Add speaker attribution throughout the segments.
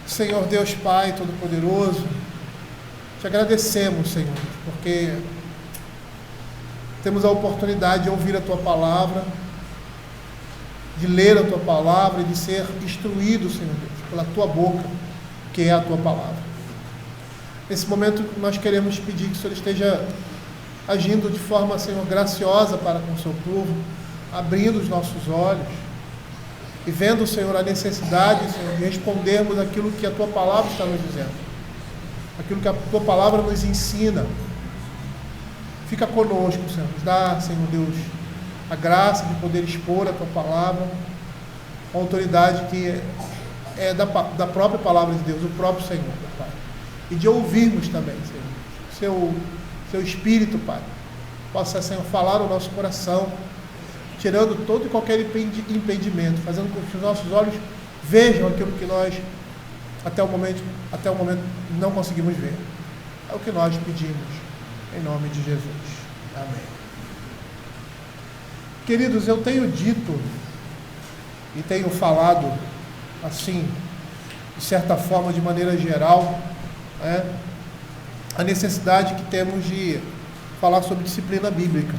Speaker 1: Senhor Deus Pai Todo-Poderoso, te agradecemos, Senhor, porque temos a oportunidade de ouvir a Tua Palavra, de ler a Tua Palavra e de ser instruído, Senhor Deus, pela Tua boca, que é a Tua Palavra. Nesse momento nós queremos pedir que o Senhor esteja agindo de forma, Senhor, graciosa para com o Seu povo, abrindo os nossos olhos e vendo, Senhor, a necessidade, Senhor, de respondermos aquilo que a Tua Palavra está nos dizendo, aquilo que a Tua Palavra nos ensina. Fica conosco, Senhor, nos dá, Senhor Deus, a graça de poder expor a Tua Palavra, a autoridade que é da própria Palavra de Deus, o próprio Senhor, Pai, e de ouvirmos também, Senhor, Seu Espírito, Pai, possa, Senhor, falar o nosso coração, tirando todo e qualquer impedimento, fazendo com que os nossos olhos vejam aquilo que nós, até o momento, não conseguimos ver. É o que nós pedimos, em nome de Jesus. Amém. Queridos, eu tenho dito e tenho falado, assim, de certa forma, de maneira geral, a necessidade que temos de falar sobre disciplina bíblica.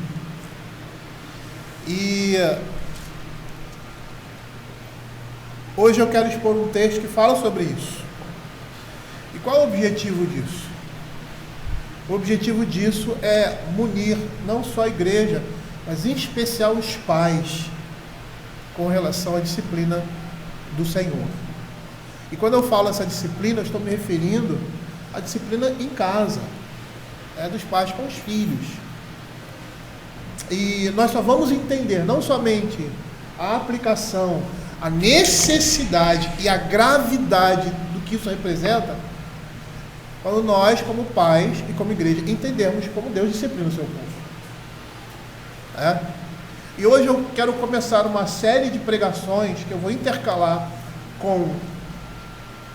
Speaker 1: E hoje eu quero expor um texto que fala sobre isso. E qual é o objetivo disso? O objetivo disso é munir não só a igreja, mas em especial os pais, com relação à disciplina do Senhor. E quando eu falo essa disciplina, eu estou me referindo à disciplina em casa, dos pais com os filhos. E nós só vamos entender não somente a aplicação, a necessidade e a gravidade do que isso representa, quando nós, como pais e como igreja, entendermos como Deus disciplina o seu povo. E hoje eu quero começar uma série de pregações que eu vou intercalar com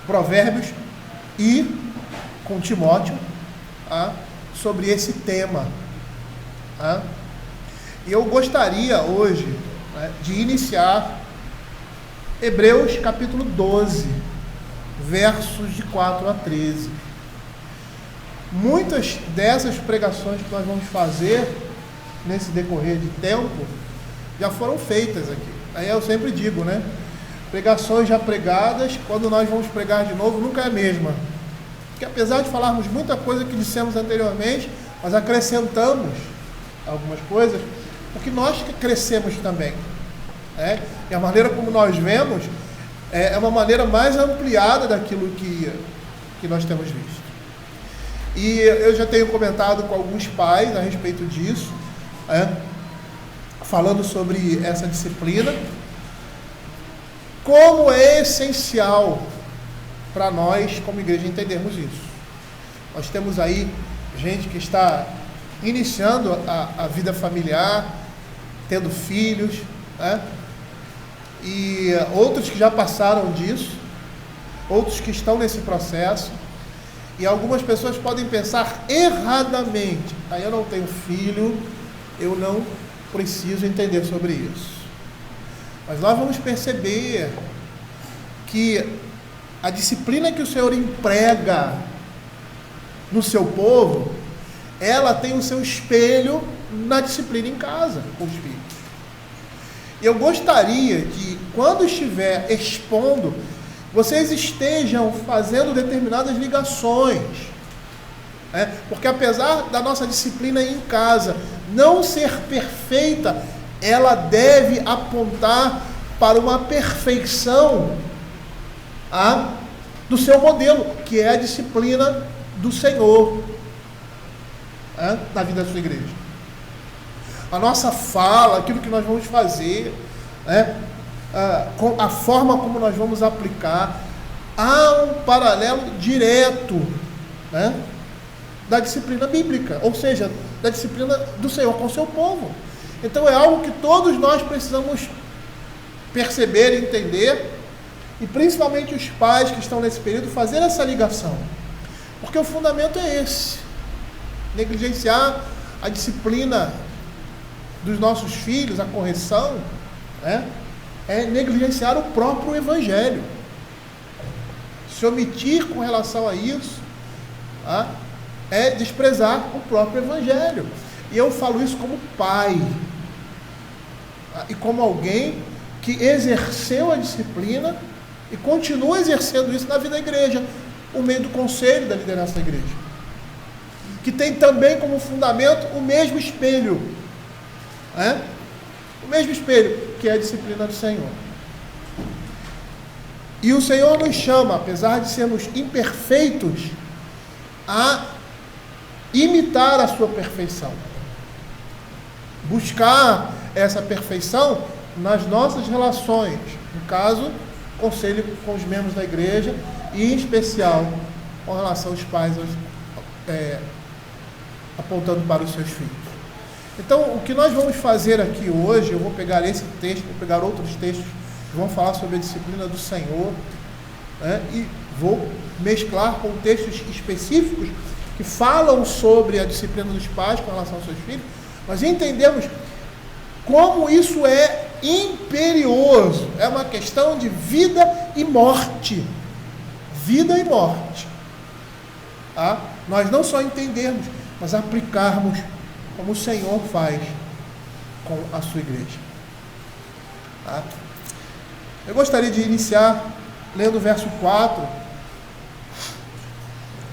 Speaker 1: Provérbios e com Timóteo, sobre esse tema. E eu gostaria hoje de iniciar Hebreus capítulo 12, versos de 4 a 13. Muitas dessas pregações que nós vamos fazer nesse decorrer de tempo já foram feitas aqui. Aí eu sempre digo, pregações já pregadas, quando nós vamos pregar de novo, nunca é a mesma. Porque apesar de falarmos muita coisa que dissemos anteriormente, nós acrescentamos algumas coisas, porque nós crescemos também. E a maneira como nós vemos é uma maneira mais ampliada daquilo que nós temos visto. E eu já tenho comentado com alguns pais a respeito disso, falando sobre essa disciplina, como é essencial para nós, como igreja, entendermos isso. Nós temos aí gente que está iniciando a vida familiar, tendo filhos, e outros que já passaram disso, outros que estão nesse processo, e algumas pessoas podem pensar erradamente: eu não tenho filho, eu não preciso entender sobre isso. Mas nós vamos perceber que a disciplina que o Senhor emprega no seu povo, ela tem o seu espelho na disciplina em casa, com os filhos. Eu gostaria que, quando estiver expondo, vocês estejam fazendo determinadas ligações, porque apesar da nossa disciplina em casa não ser perfeita, ela deve apontar para uma perfeição do seu modelo, que é a disciplina do Senhor na vida da sua igreja. A nossa fala, aquilo que nós vamos fazer, a forma como nós vamos aplicar, há um paralelo direto da disciplina bíblica, ou seja, da disciplina do Senhor com o seu povo. Então é algo que todos nós precisamos perceber e entender, e principalmente os pais que estão nesse período, fazer essa ligação, porque o fundamento é esse. Negligenciar a disciplina dos nossos filhos, a correção, é negligenciar o próprio Evangelho. Se omitir com relação a isso, tá, é desprezar o próprio Evangelho. E eu falo isso como pai, tá, e como alguém que exerceu a disciplina e continua exercendo isso na vida da igreja, por meio do conselho da liderança da igreja, que tem também como fundamento o mesmo espelho, né? O mesmo espelho, que é a disciplina do Senhor. E o Senhor nos chama, apesar de sermos imperfeitos, a imitar a sua perfeição. Buscar essa perfeição nas nossas relações, no caso, conselho com os membros da igreja, e em especial com relação aos pais, apontando para os seus filhos. Então, o que nós vamos fazer aqui hoje, eu vou pegar esse texto, vou pegar outros textos que vão falar sobre a disciplina do Senhor, né, e vou mesclar com textos específicos que falam sobre a disciplina dos pais com relação aos seus filhos, mas entendemos como isso é imperioso, é uma questão de vida e morte. Vida e morte. Tá? Nós não só entendermos, mas aplicarmos como o Senhor faz com a sua igreja. Tá? Eu gostaria de iniciar lendo o verso 4,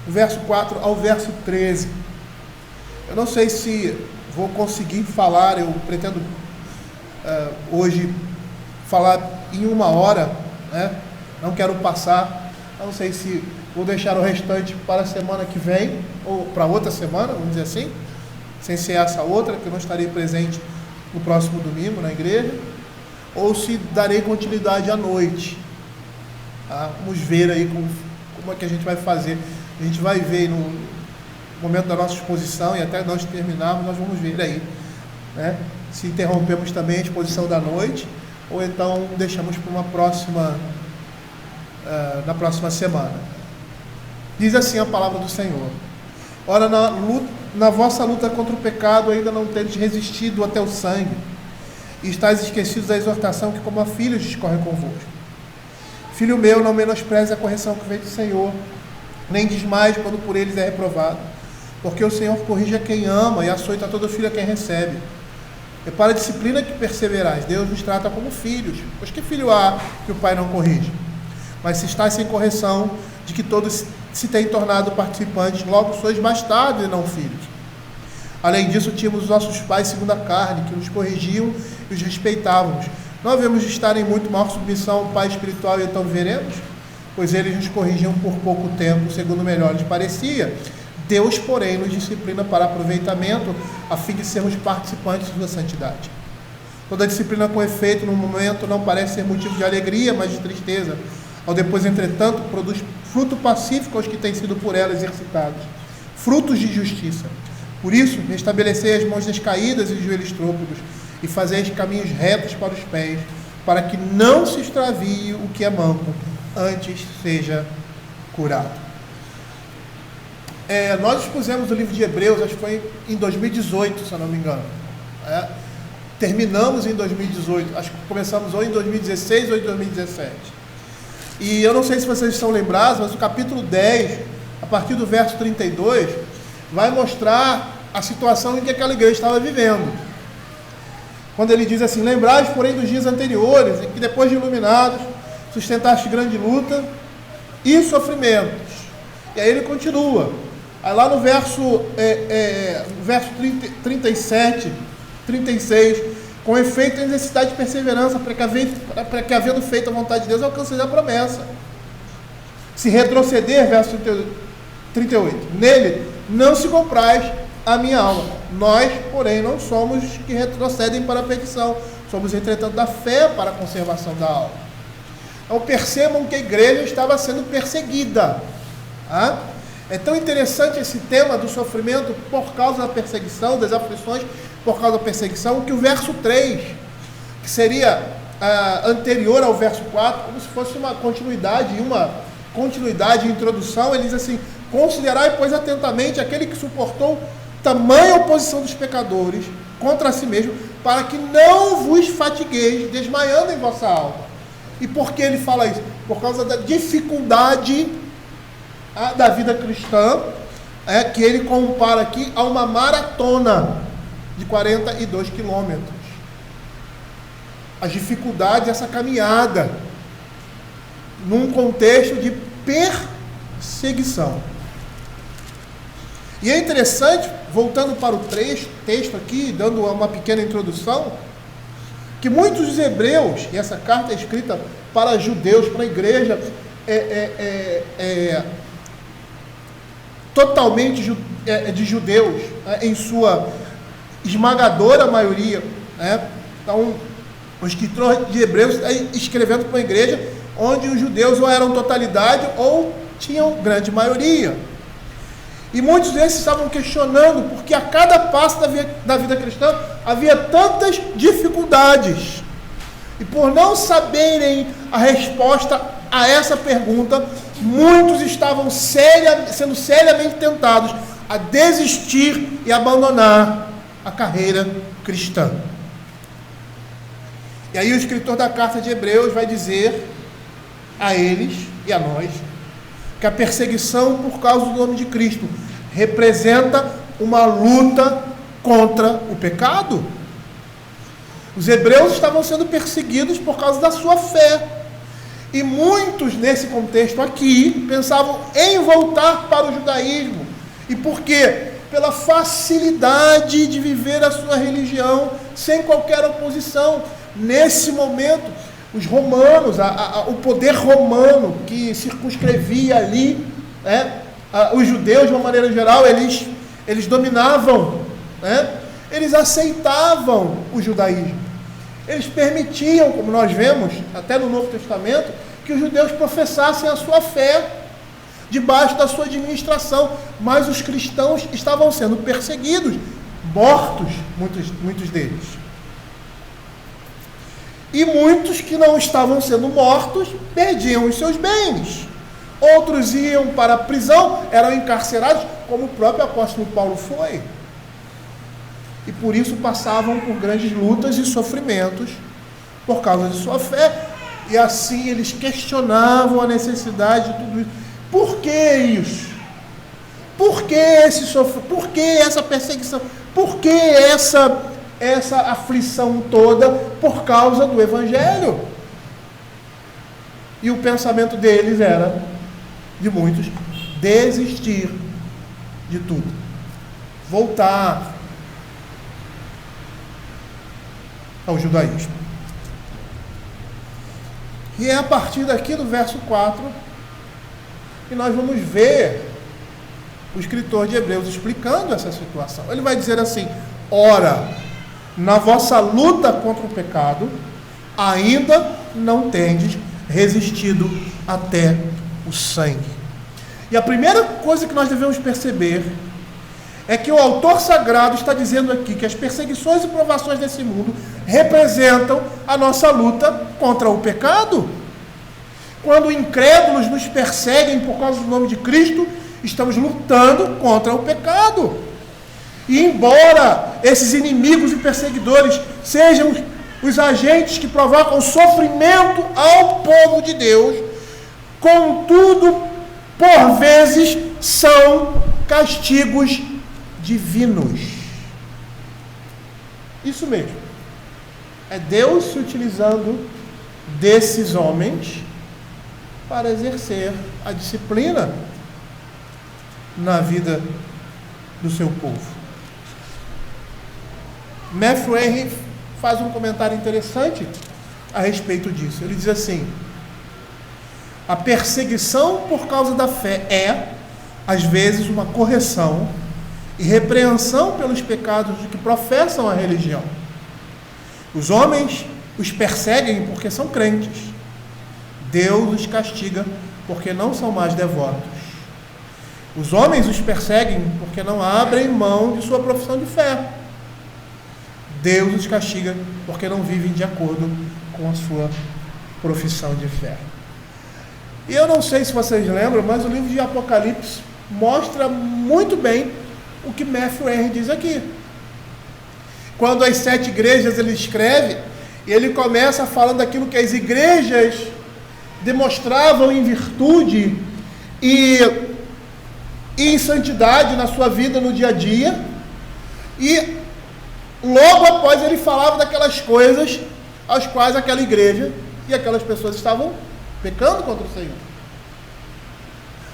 Speaker 1: do verso 4 ao verso 13. Eu não sei se vou conseguir falar, eu pretendo hoje falar em 1 hora, né? Não quero passar, não sei se vou deixar o restante para a semana que vem, ou para outra semana, vamos dizer assim, sem ser essa outra, que eu não estarei presente no próximo domingo na igreja, ou se darei continuidade à noite. Tá? Vamos ver aí como é que a gente vai fazer. A gente vai ver no momento da nossa exposição, e até nós terminarmos, nós vamos ver aí, né? Se interrompemos também a exposição da noite, ou então deixamos para uma próxima, na próxima semana. Diz assim a palavra do Senhor: ora, na vossa luta contra o pecado ainda não tendes resistido até o sangue, e estáis esquecidos da exortação que como a filhos discorre convosco. Filho meu, não menospreze a correção que vem do Senhor, nem desmaies quando por eles é reprovado, porque o Senhor corrige a quem ama e açoita todo filho a quem recebe. É para a disciplina que perseverais. Deus nos trata como filhos, pois que filho há que o pai não corrige? Mas se estáis sem correção, de que todos se têm tornado participantes, logo sois bastardos e não filhos. Além disso, tínhamos os nossos pais segundo a carne, que nos corrigiam e os respeitávamos. Não havemos de estar em muito maior submissão ao Pai espiritual, e então veremos? Pois eles nos corrigiam por pouco tempo, segundo melhor lhes parecia. Deus, porém, nos disciplina para aproveitamento, a fim de sermos participantes da santidade. Toda disciplina com efeito, no momento, não parece ser motivo de alegria, mas de tristeza. Ao depois, entretanto, produz fruto pacífico aos que têm sido por ela exercitados, frutos de justiça. Por isso, restabelecei as mãos descaídas e os joelhos trôpegos, e fazeis caminhos retos para os pés, para que não se extravie o que é manco, antes seja curado. Nós expusemos o livro de Hebreus, acho que foi em 2018, se eu não me engano. Terminamos em 2018, acho que começamos ou em 2016 ou em 2017. E eu não sei se vocês estão lembrados, mas o capítulo 10, a partir do verso 32, vai mostrar a situação em que aquela igreja estava vivendo. Quando ele diz assim: lembrai-vos, porém, dos dias anteriores, em que depois de iluminados, sustentaste grande luta e sofrimentos. E aí ele continua. Aí lá no verso 37, 36, com efeito, a necessidade de perseverança, para que havendo feito a vontade de Deus, alcanceis a promessa. Se retroceder, verso 38, nele não se compraz a minha alma. Nós, porém, não somos os que retrocedem para a perdição, somos, entretanto, da fé para a conservação da alma. Então percebam que a igreja estava sendo perseguida. É tão interessante esse tema do sofrimento por causa da perseguição, das aflições por causa da perseguição, que o verso 3, que seria anterior ao verso 4, como se fosse uma continuidade e introdução, ele diz assim: considerai, pois, atentamente aquele que suportou tamanha oposição dos pecadores contra si mesmo, para que não vos fatigueis, desmaiando em vossa alma. E por que ele fala isso? Por causa da dificuldade da vida cristã, que ele compara aqui a uma maratona de 42 quilômetros. As dificuldades dessa caminhada, num contexto de perseguição. E é interessante, voltando para o texto aqui, dando uma pequena introdução, que muitos dos hebreus, e essa carta é escrita para judeus, para a igreja, totalmente de judeus, em sua esmagadora maioria, Então, o escritor de Hebreus está escrevendo para uma igreja onde os judeus ou eram totalidade ou tinham grande maioria. E muitos desses estavam questionando porque a cada passo da vida cristã havia tantas dificuldades. E por não saberem a resposta a essa pergunta, muitos estavam sendo seriamente tentados a desistir e abandonar a carreira cristã. E aí o escritor da carta de Hebreus vai dizer a eles e a nós que a perseguição por causa do nome de Cristo representa uma luta contra o pecado. Os hebreus estavam sendo perseguidos por causa da sua fé. E muitos nesse contexto aqui pensavam em voltar para o judaísmo. E por quê? Pela facilidade de viver a sua religião sem qualquer oposição. Nesse momento, os romanos, o poder romano que circunscrevia ali, os judeus de uma maneira geral, eles dominavam, eles aceitavam o judaísmo. Eles permitiam, como nós vemos até no Novo Testamento, que os judeus professassem a sua fé debaixo da sua administração, mas os cristãos estavam sendo perseguidos, mortos, muitos deles. E muitos que não estavam sendo mortos perdiam os seus bens. Outros iam para a prisão, eram encarcerados, como o próprio apóstolo Paulo foi. E por isso passavam por grandes lutas e sofrimentos por causa de sua fé. E assim eles questionavam a necessidade de tudo isso. Por que isso? Por que esse sofrimento? Por que essa perseguição? Por que essa aflição toda por causa do Evangelho? E o pensamento deles era, de muitos, desistir de tudo, voltar ao judaísmo. E é a partir daqui do verso 4 que nós vamos ver o escritor de Hebreus explicando essa situação. Ele vai dizer assim: ora, na vossa luta contra o pecado, ainda não tendes resistido até o sangue. E a primeira coisa que nós devemos perceber é que o autor sagrado está dizendo aqui que as perseguições e provações desse mundo representam a nossa luta contra o pecado. Quando incrédulos nos perseguem por causa do nome de Cristo, estamos lutando contra o pecado. E embora esses inimigos e perseguidores sejam os agentes que provocam sofrimento ao povo de Deus, contudo, por vezes, são castigos divinos. Isso mesmo. É Deus se utilizando desses homens para exercer a disciplina na vida do seu povo. Matthew Henry faz um comentário interessante a respeito disso. Ele diz assim: a perseguição por causa da fé é, às vezes, uma correção e repreensão pelos pecados de que professam a religião. Os homens os perseguem porque são crentes. Deus os castiga porque não são mais devotos. Os homens os perseguem porque não abrem mão de sua profissão de fé. Deus os castiga porque não vivem de acordo com a sua profissão de fé. E eu não sei se vocês lembram, mas o livro de Apocalipse mostra muito bem o que Matthew Henry diz aqui. Quando as 7 igrejas ele escreve, ele começa falando daquilo que as igrejas demonstravam em virtude e e em santidade na sua vida no dia a dia, e logo após ele falava daquelas coisas às quais aquela igreja e aquelas pessoas estavam pecando contra o Senhor.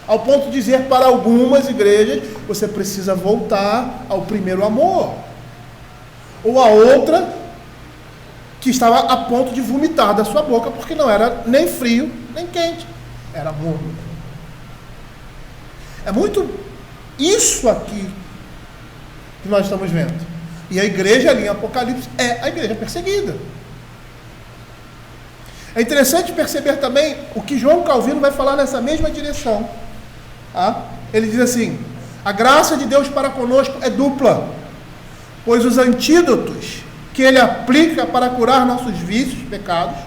Speaker 1: Ao ponto de dizer para algumas igrejas, você precisa voltar ao primeiro amor. Ou a outra, que estava a ponto de vomitar da sua boca, porque não era nem frio, nem quente, era morno. É muito isso aqui que nós estamos vendo. E a igreja ali em Apocalipse é a igreja perseguida. É interessante perceber também o que João Calvino vai falar nessa mesma direção. Ele diz assim: a graça de Deus para conosco é dupla, pois os antídotos que ele aplica para curar nossos vícios, pecados,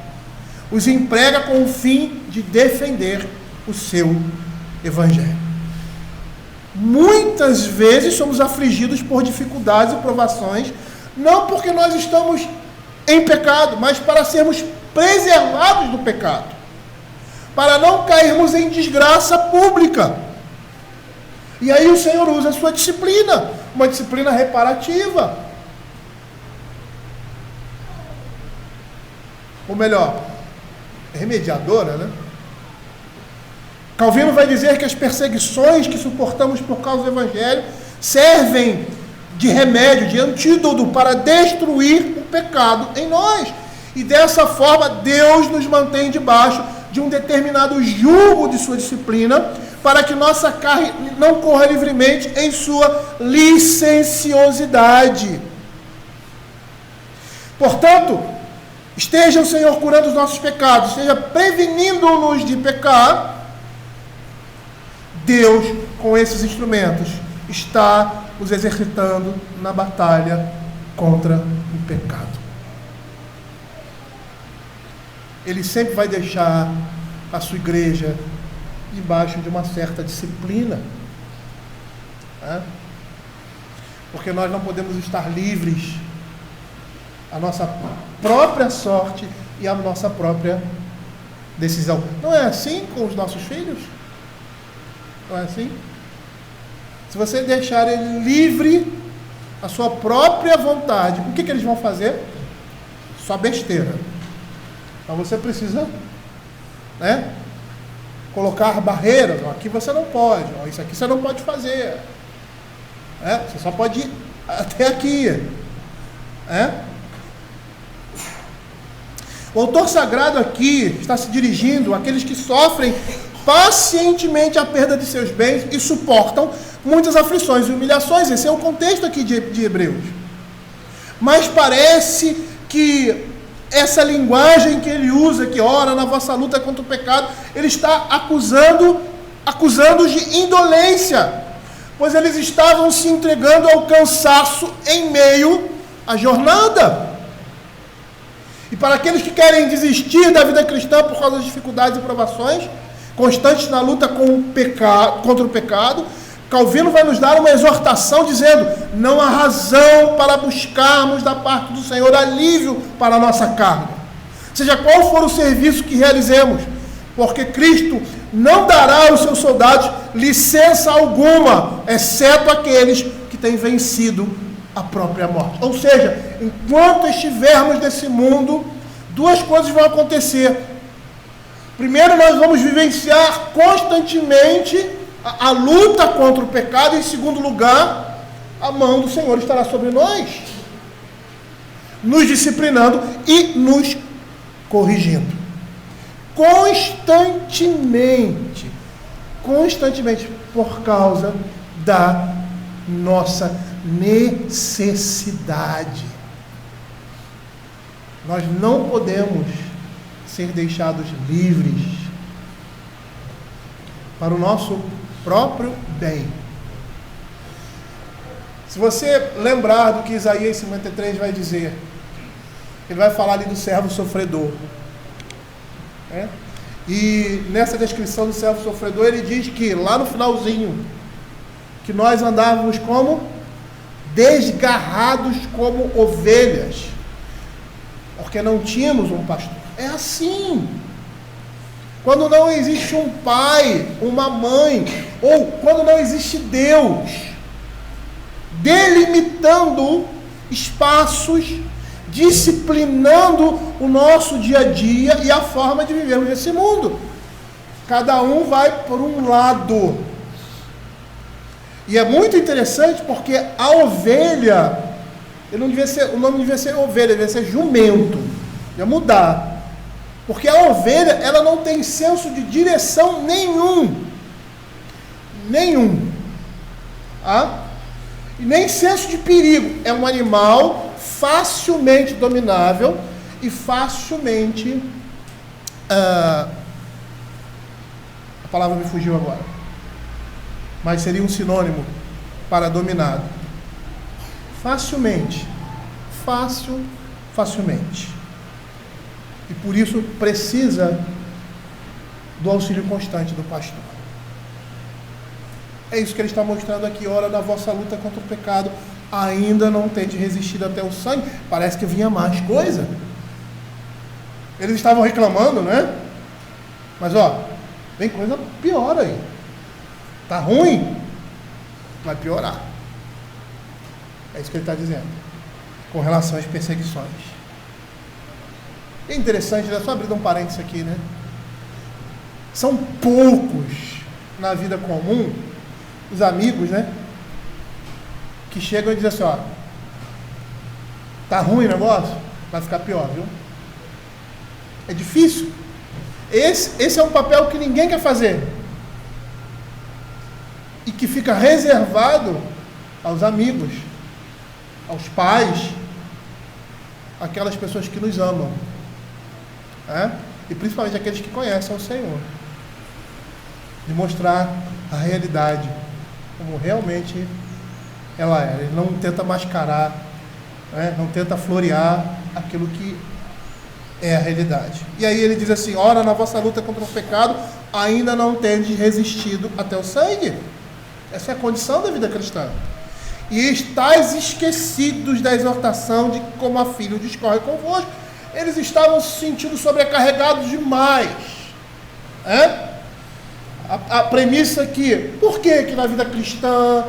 Speaker 1: os emprega com o fim de defender o seu evangelho. Muitas vezes somos afligidos por dificuldades e provações, não porque nós estamos em pecado, mas para sermos preservados do pecado, para não cairmos em desgraça pública. E aí o Senhor usa a sua disciplina, uma disciplina reparativa. Ou melhor, remediadora, né? Calvino vai dizer que as perseguições que suportamos por causa do Evangelho servem de remédio, de antídoto para destruir o pecado em nós. E dessa forma Deus nos mantém debaixo de um determinado jugo de sua disciplina, para que nossa carne não corra livremente em sua licenciosidade. Portanto, esteja o Senhor curando os nossos pecados, esteja prevenindo-nos de pecar, Deus, com esses instrumentos, está os exercitando na batalha contra o pecado. Ele sempre vai deixar a sua igreja debaixo de uma certa disciplina, porque nós não podemos estar livres à nossa própria sorte e à nossa própria decisão. Não é assim com os nossos filhos? Não é assim? Se você deixar ele livre à sua própria vontade, o que eles vão fazer? Só besteira. Então você precisa, colocar barreiras. Aqui você não pode, isso aqui você não pode fazer. Você só pode ir até aqui. O autor sagrado aqui está se dirigindo àqueles que sofrem pacientemente a perda de seus bens e suportam muitas aflições e humilhações. Esse é o contexto aqui de Hebreus. Mas parece que essa linguagem que ele usa, que ora na vossa luta contra o pecado, ele está acusando-os de indolência, pois eles estavam se entregando ao cansaço em meio à jornada. E para aqueles que querem desistir da vida cristã por causa das dificuldades e provações constantes na luta contra o pecado, Calvino vai nos dar uma exortação dizendo: não há razão para buscarmos da parte do Senhor alívio para a nossa carga, seja qual for o serviço que realizemos, porque Cristo não dará aos seus soldados licença alguma, exceto aqueles que têm vencido a própria morte. Ou seja, enquanto estivermos nesse mundo, duas coisas vão acontecer. Primeiro, nós vamos vivenciar constantemente a luta contra o pecado. Em segundo lugar, a mão do Senhor estará sobre nós, nos disciplinando e nos corrigindo. Constantemente, por causa da nossa necessidade. Nós não podemos ser deixados livres para o nosso próprio bem. Se você lembrar do que Isaías 53 vai dizer, ele vai falar ali do servo sofredor. E nessa descrição do servo sofredor, ele diz que lá no finalzinho, que nós andávamos como desgarrados como ovelhas, porque não tínhamos um pastor. É assim. quando não existe um pai, uma mãe, ou quando não existe Deus, delimitando espaços, disciplinando o nosso dia a dia e a forma de vivermos nesse mundo. Cada um vai por um lado. E é muito interessante porque a ovelha, o nome não devia ser ovelha, devia ser jumento. Ia mudar. Porque a ovelha, ela não tem senso de direção nenhum. E nem senso de perigo. É um animal facilmente dominável e facilmente... a palavra me fugiu agora. Mas seria um sinônimo para dominado. Facilmente. Facilmente. E por isso precisa do auxílio constante do pastor. É isso que ele está mostrando aqui. Hora da vossa luta contra o pecado, ainda não tende resistido até o sangue. Parece que vinha mais coisa. Eles estavam reclamando, né? Mas vem coisa pior aí. Tá ruim? Vai piorar. É isso que ele está dizendo. Com relação às perseguições. É interessante, só abrindo um parênteses aqui, né? São poucos na vida comum os amigos, né? Que chegam e dizem assim, tá ruim o negócio? Vai ficar pior, viu? É difícil. Esse é um papel que ninguém quer fazer. E que fica reservado aos amigos, aos pais, aquelas pessoas que nos amam. E principalmente aqueles que conhecem o Senhor. De mostrar a realidade como realmente ela é. Ele não tenta mascarar, não tenta florear aquilo que é a realidade. E aí ele diz assim, ora, na vossa luta contra o pecado, ainda não tendes resistido até o sangue. Essa é a condição da vida cristã. E estáis esquecidos da exortação de como a filha discorre convosco. Eles estavam se sentindo sobrecarregados demais. A premissa aqui, por que na vida cristã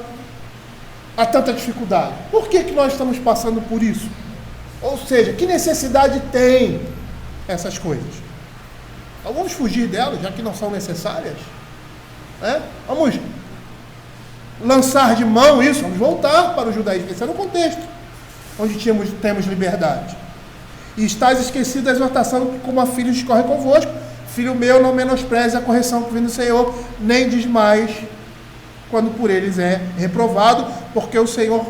Speaker 1: há tanta dificuldade? Por que nós estamos passando por isso? Ou seja, que necessidade tem essas coisas? Então vamos fugir delas, já que não são necessárias. Vamos lançar de mão isso, vamos voltar para o judaísmo. Esse era o contexto onde temos liberdade. E estás esquecido da exortação que como a filha discorre convosco. Filho meu, não menospreze a correção que vem do Senhor, nem desmais quando por eles é reprovado, porque o Senhor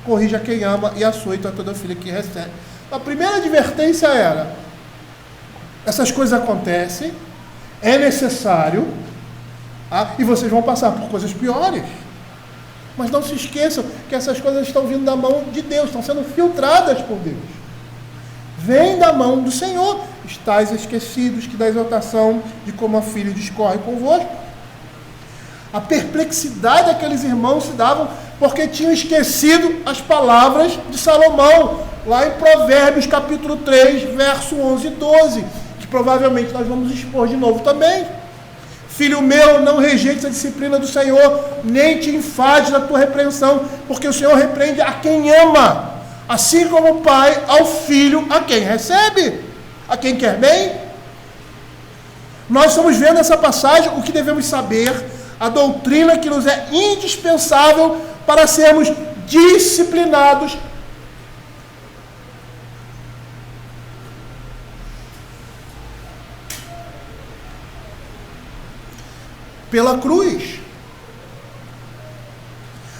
Speaker 1: corrige a quem ama e açoita a toda filha que recebe. A primeira advertência era, essas coisas acontecem, é necessário, e vocês vão passar por coisas piores. Mas não se esqueçam que essas coisas estão vindo da mão de Deus, estão sendo filtradas por Deus. Vem da mão do Senhor. Estais esquecidos que da exortação de como a filha discorre convosco. A perplexidade daqueles irmãos se davam porque tinham esquecido as palavras de Salomão, lá em Provérbios capítulo 3, verso 11 e 12, que provavelmente nós vamos expor de novo também. Filho meu, não rejeites a disciplina do Senhor, nem te enfades da tua repreensão, porque o Senhor repreende a quem ama, assim como o pai ao filho a quem recebe, a quem quer bem. Nós estamos vendo nessa passagem o que devemos saber, a doutrina que nos é indispensável para sermos disciplinados pela cruz.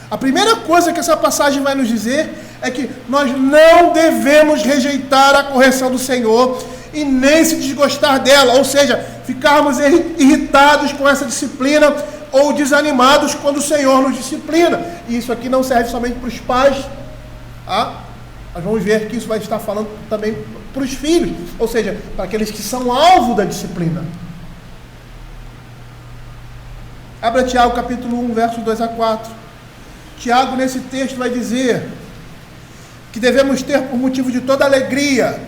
Speaker 1: A primeira coisa que essa passagem vai nos dizer é que nós não devemos rejeitar a correção do Senhor e nem se desgostar dela, ou seja, ficarmos irritados com essa disciplina ou desanimados quando o Senhor nos disciplina. E isso aqui não serve somente para os pais, nós vamos ver que isso vai estar falando também para os filhos, ou seja, para aqueles que são alvo da disciplina. Abra Tiago capítulo 1, versos 2 a 4. Tiago, nesse texto, vai dizer que devemos ter por motivo de toda alegria,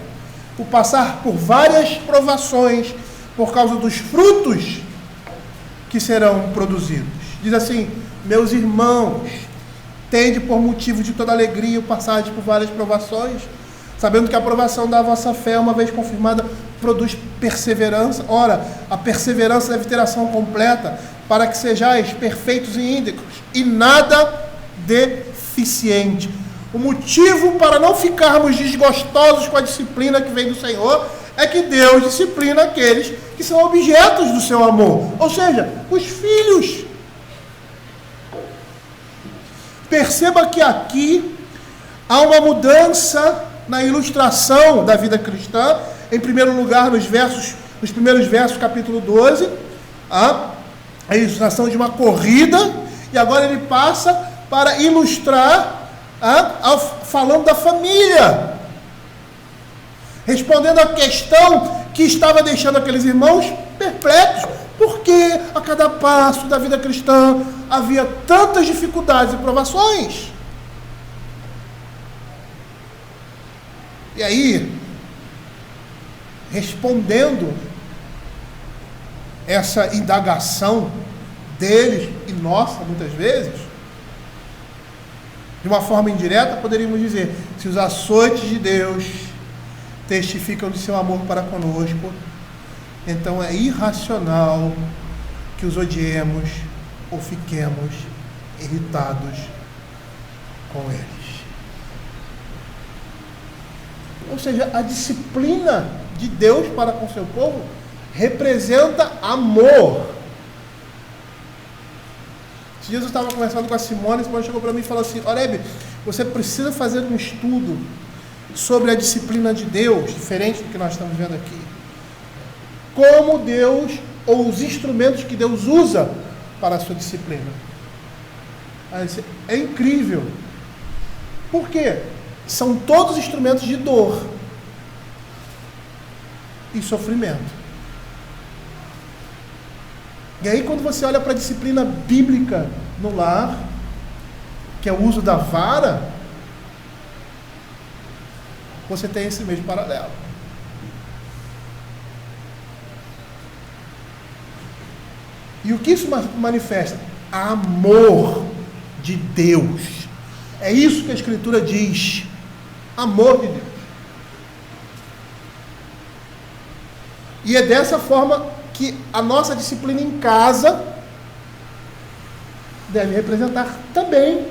Speaker 1: por passar por várias provações, por causa dos frutos que serão produzidos. Diz assim: meus irmãos, tende por motivo de toda alegria o passagem por várias provações, sabendo que a aprovação da vossa fé, uma vez confirmada, produz perseverança. Ora, a perseverança deve ter ação completa, para que sejais perfeitos e íntegros, e nada deficiente. O motivo para não ficarmos desgostosos com a disciplina que vem do Senhor é que Deus disciplina aqueles que são objetos do seu amor, ou seja, os filhos. Perceba que aqui há uma mudança na ilustração da vida cristã. Em primeiro lugar, nos primeiros versos, capítulo 12, a ilustração de uma corrida, e agora ele passa para ilustrar, falando da família, respondendo à questão que estava deixando aqueles irmãos perplexos. Por que a cada passo da vida cristã havia tantas dificuldades e provações? E aí, respondendo essa indagação deles e nossa, muitas vezes, de uma forma indireta, poderíamos dizer: se os açoites de Deus testificam de seu amor para conosco, então é irracional que os odiemos ou fiquemos irritados com eles. Ou seja, a disciplina de Deus para com seu povo representa amor. Esses dias eu estava conversando com a Simone chegou para mim e falou assim: Oreb, você precisa fazer um estudo sobre a disciplina de Deus, diferente do que nós estamos vendo aqui. Como Deus, ou os instrumentos que Deus usa para a sua disciplina. É incrível. Por quê? São todos instrumentos de dor e sofrimento. E aí, quando você olha para a disciplina bíblica no lar, que é o uso da vara, você tem esse mesmo paralelo. E o que isso manifesta? Amor de Deus. É isso que a Escritura diz. Amor de Deus. E é dessa forma que a nossa disciplina em casa deve representar também,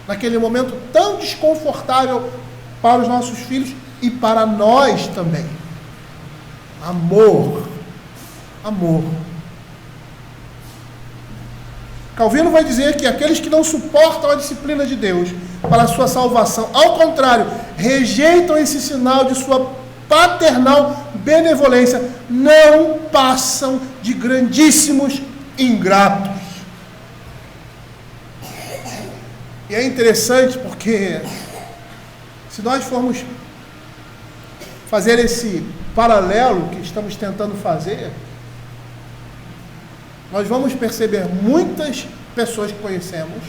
Speaker 1: naquele momento tão desconfortável para os nossos filhos e para nós também. Amor. Amor. Calvino vai dizer que aqueles que não suportam a disciplina de Deus para a sua salvação, ao contrário, rejeitam esse sinal de sua paternal benevolência, não passam de grandíssimos ingratos. E é interessante porque, se nós formos fazer esse paralelo que estamos tentando fazer, nós vamos perceber muitas pessoas que conhecemos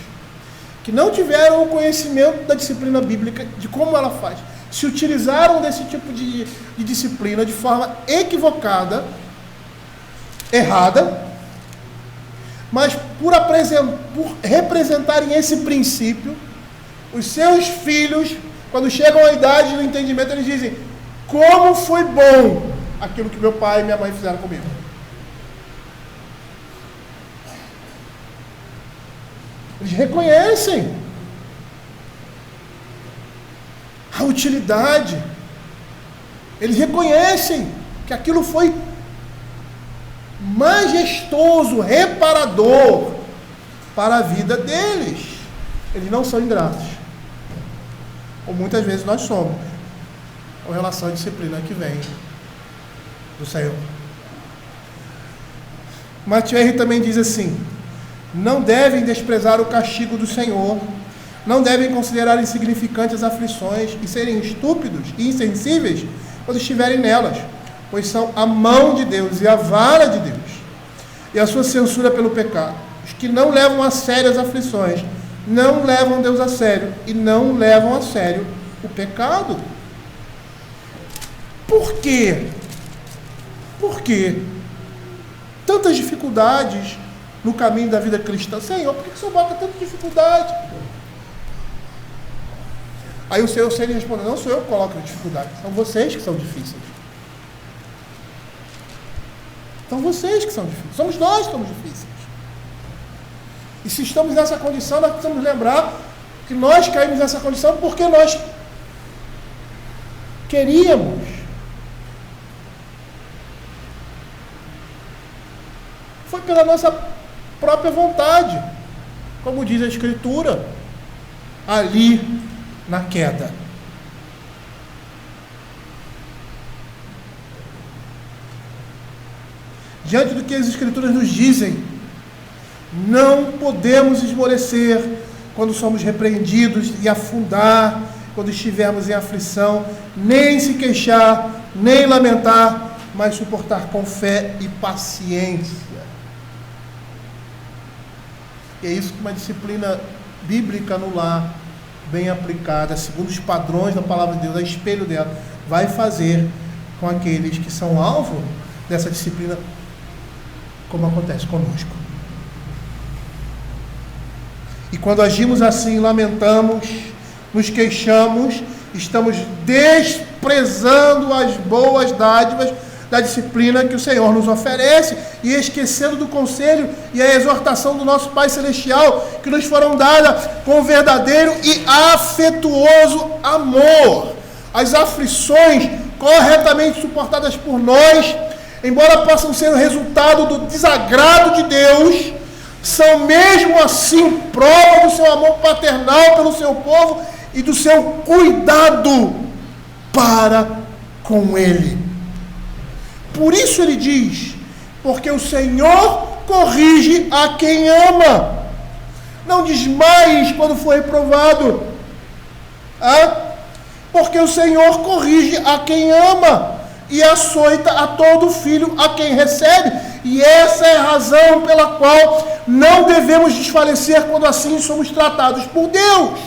Speaker 1: que não tiveram o conhecimento da disciplina bíblica, de como ela faz, se utilizaram desse tipo de disciplina de forma equivocada, errada, mas por representarem esse princípio, os seus filhos, quando chegam à idade do entendimento, eles dizem: como foi bom aquilo que meu pai e minha mãe fizeram comigo. Eles reconhecem a utilidade. Eles reconhecem que aquilo foi majestoso, reparador para a vida deles. Eles não são ingratos, ou muitas vezes nós somos, com relação à disciplina que vem do Senhor. Mathieu também diz assim: não devem desprezar o castigo do Senhor, não devem considerar insignificantes as aflições e serem estúpidos e insensíveis quando estiverem nelas, pois são a mão de Deus e a vara de Deus, e a sua censura pelo pecado. Os que não levam a sério as aflições não levam Deus a sério e não levam a sério o pecado. Por quê? Por quê? Tantas dificuldades no caminho da vida cristã. Senhor, por que o Senhor bota tanta dificuldade? Aí o Senhor seria respondendo, não sou eu que coloco a dificuldade, são vocês que são difíceis. São vocês que são difíceis, somos nós que somos difíceis. E se estamos nessa condição, nós precisamos lembrar que nós caímos nessa condição porque nós queríamos. Foi pela nossa própria vontade, como diz a Escritura, ali na queda. Diante do que as Escrituras nos dizem, não podemos esmorecer quando somos repreendidos e afundar quando estivermos em aflição, nem se queixar, nem lamentar, mas suportar com fé e paciência. E é isso que uma disciplina bíblica no lar, bem aplicada, segundo os padrões da palavra de Deus, a espelho dela, vai fazer com aqueles que são alvo dessa disciplina, como acontece conosco. E quando agimos assim, lamentamos, nos queixamos, estamos desprezando as boas dádivas da disciplina que o Senhor nos oferece e esquecendo do conselho e a exortação do nosso Pai Celestial, que nos foram dadas com verdadeiro e afetuoso amor. As aflições corretamente suportadas por nós, embora possam ser o resultado do desagrado de Deus, são mesmo assim prova do seu amor paternal pelo seu povo e do seu cuidado para com ele. Por isso ele diz, porque o Senhor corrige a quem ama. Não desmaies quando for reprovado. Porque o Senhor corrige a quem ama e açoita a todo filho a quem recebe. E essa é a razão pela qual não devemos desfalecer quando assim somos tratados por Deus.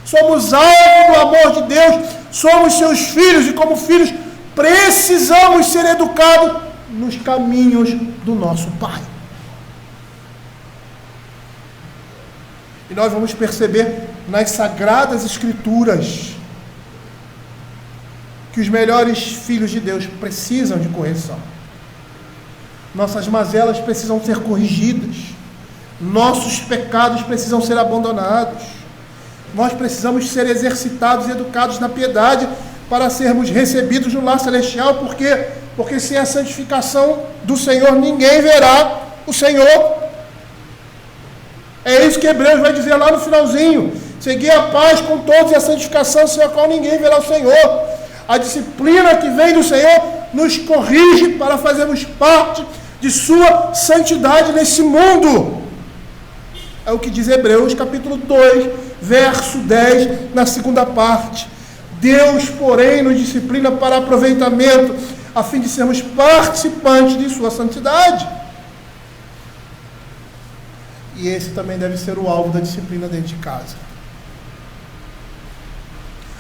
Speaker 1: Somos alvo do amor de Deus, somos seus filhos e como filhos precisamos ser educados nos caminhos do nosso Pai. E nós vamos perceber nas Sagradas Escrituras que os melhores filhos de Deus precisam de correção. Nossas mazelas precisam ser corrigidas. Nossos pecados precisam ser abandonados. Nós precisamos ser exercitados e educados na piedade para sermos recebidos no lar celestial. Por quê? Porque sem a santificação do Senhor, ninguém verá o Senhor. É isso que Hebreus vai dizer lá no finalzinho. Segui a paz com todos e a santificação, sem a qual ninguém verá o Senhor. A disciplina que vem do Senhor nos corrige para fazermos parte de sua santidade nesse mundo. É o que diz Hebreus capítulo 2, verso 10, na segunda parte. Deus, porém, nos disciplina para aproveitamento, a fim de sermos participantes de sua santidade. E esse também deve ser o alvo da disciplina dentro de casa.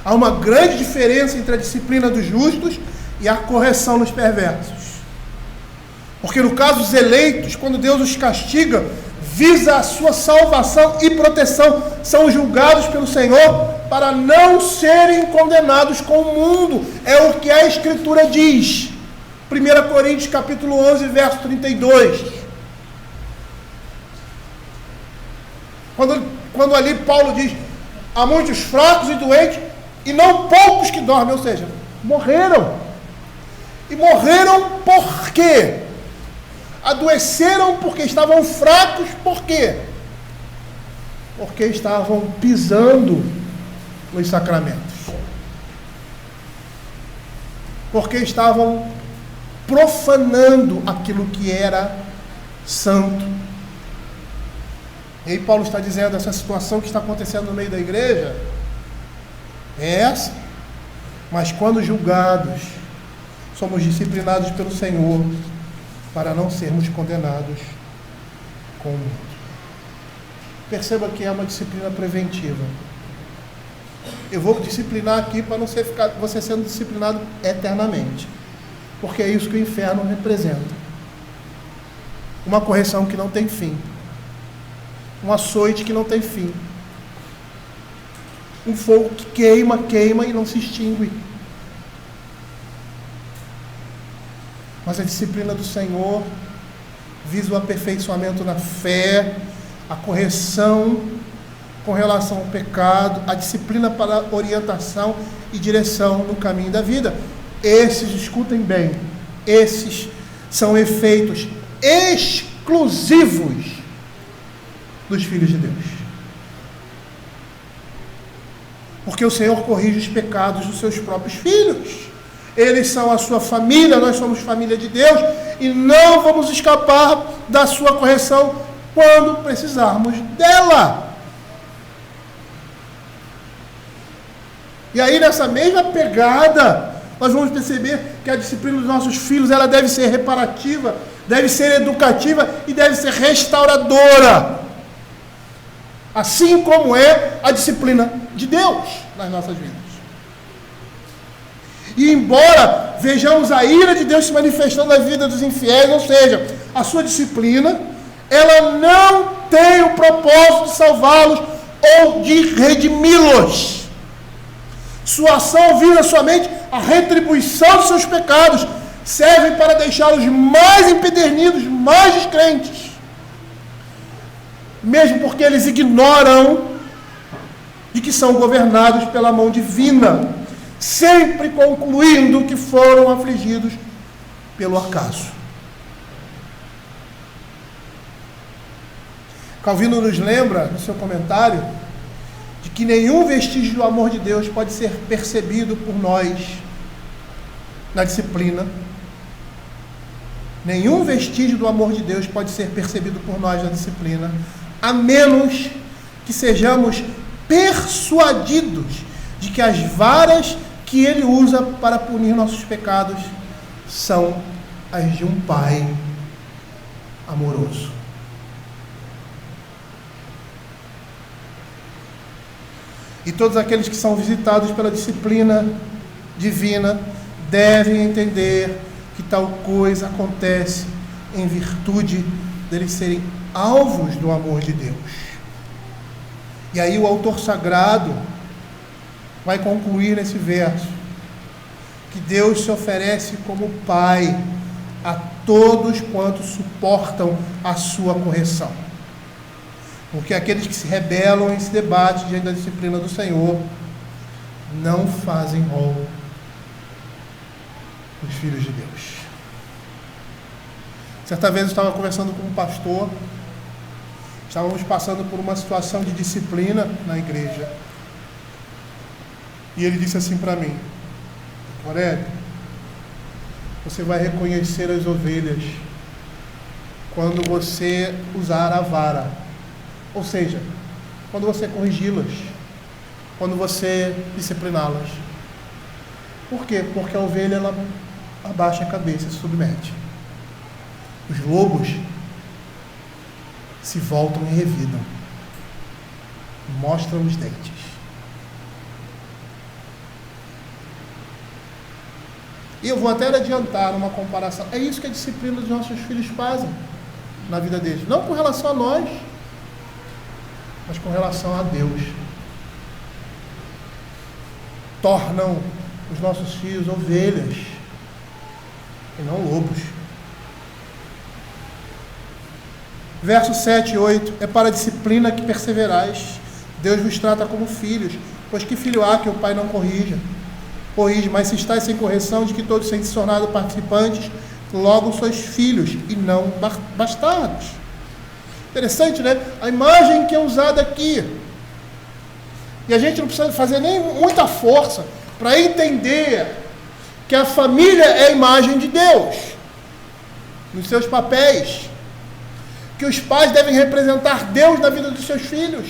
Speaker 1: Há uma grande diferença entre a disciplina dos justos e a correção nos perversos. Porque no caso dos eleitos, quando Deus os castiga, visa a sua salvação e proteção. São julgados pelo Senhor para não serem condenados com o mundo. É o que a Escritura diz. 1 Coríntios capítulo 11, verso 32. Quando ali Paulo diz, há muitos fracos e doentes, e não poucos que dormem, ou seja, morreram. E morreram por quê? Adoeceram porque estavam fracos, por quê? Porque estavam pisando nos sacramentos. Porque estavam profanando aquilo que era santo. E aí Paulo está dizendo, essa situação que está acontecendo no meio da igreja é essa. Mas quando julgados, somos disciplinados pelo Senhor para não sermos condenados com o mundo. Perceba que é uma disciplina preventiva. Eu vou disciplinar aqui para não você sendo disciplinado eternamente. Porque é isso que o inferno representa. Uma correção que não tem fim. Um açoite que não tem fim. Um fogo que queima e não se extingue. Mas a disciplina do Senhor visa o aperfeiçoamento na fé, a correção com relação ao pecado, a disciplina para orientação e direção no caminho da vida. Esses, escutem bem, esses são efeitos exclusivos dos filhos de Deus. Porque o Senhor corrige os pecados dos seus próprios filhos. Eles são a sua família, nós somos família de Deus, e não vamos escapar da sua correção quando precisarmos dela. E aí, nessa mesma pegada, nós vamos perceber que a disciplina dos nossos filhos, ela deve ser reparativa, deve ser educativa e deve ser restauradora. Assim como é a disciplina de Deus nas nossas vidas. E embora vejamos a ira de Deus se manifestando na vida dos infiéis, ou seja, a sua disciplina, ela não tem o propósito de salvá-los ou de redimi-los. Sua ação visa somente a retribuição dos seus pecados, serve para deixá-los mais empedernidos, mais descrentes. Mesmo porque eles ignoram de que são governados pela mão divina, sempre concluindo que foram afligidos pelo acaso. Calvino nos lembra, no seu comentário, de que nenhum vestígio do amor de Deus pode ser percebido por nós na disciplina. Nenhum vestígio do amor de Deus pode ser percebido por nós na disciplina, a menos que sejamos persuadidos de que as varas que Ele usa para punir nossos pecados são as de um Pai amoroso. E todos aqueles que são visitados pela disciplina divina devem entender que tal coisa acontece em virtude deles serem alvos do amor de Deus. E aí o autor sagrado vai concluir nesse verso que Deus se oferece como Pai a todos quantos suportam a sua correção. Porque aqueles que se rebelam em se debate diante da disciplina do Senhor não fazem rol dos filhos de Deus. Certa vez eu estava conversando com um pastor, estávamos passando por uma situação de disciplina na igreja, e ele disse assim para mim: Aurélio, você vai reconhecer as ovelhas quando você usar a vara, ou seja, quando você corrigi-las, quando você discipliná-las. Por quê? Porque a ovelha, ela abaixa a cabeça e se submete. Os lobos se voltam e revidam, mostram os dentes. E eu vou até adiantar uma comparação. É isso que a disciplina dos nossos filhos fazem na vida deles. Não com relação a nós, mas com relação a Deus. Tornam os nossos filhos ovelhas e não lobos. Versos 7 e 8. É para a disciplina que perseverais. Deus vos trata como filhos. Pois que filho há que o pai não corrija? Corrige, mas se estáis sem correção, de que todos tenham se tornado participantes, logo sois filhos e não bastardos. Interessante, né? A imagem que é usada aqui. E a gente não precisa fazer nem muita força para entender que a família é a imagem de Deus, nos seus papéis. Que os pais devem representar Deus na vida dos seus filhos.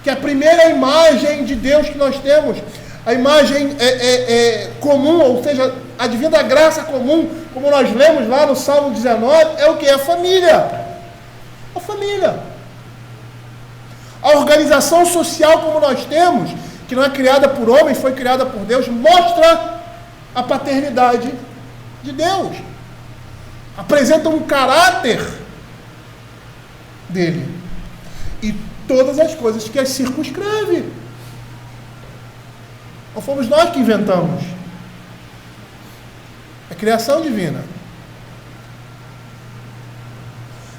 Speaker 1: Que a primeira imagem de Deus que nós temos, a imagem comum, ou seja, a divina graça comum, como nós lemos lá no Salmo 19, é o que? A família. A família. A organização social como nós temos, que não é criada por homens, foi criada por Deus, mostra a paternidade de Deus. Apresentam um caráter dele. E todas as coisas que as circunscreve. Não fomos nós que inventamos. É criação divina.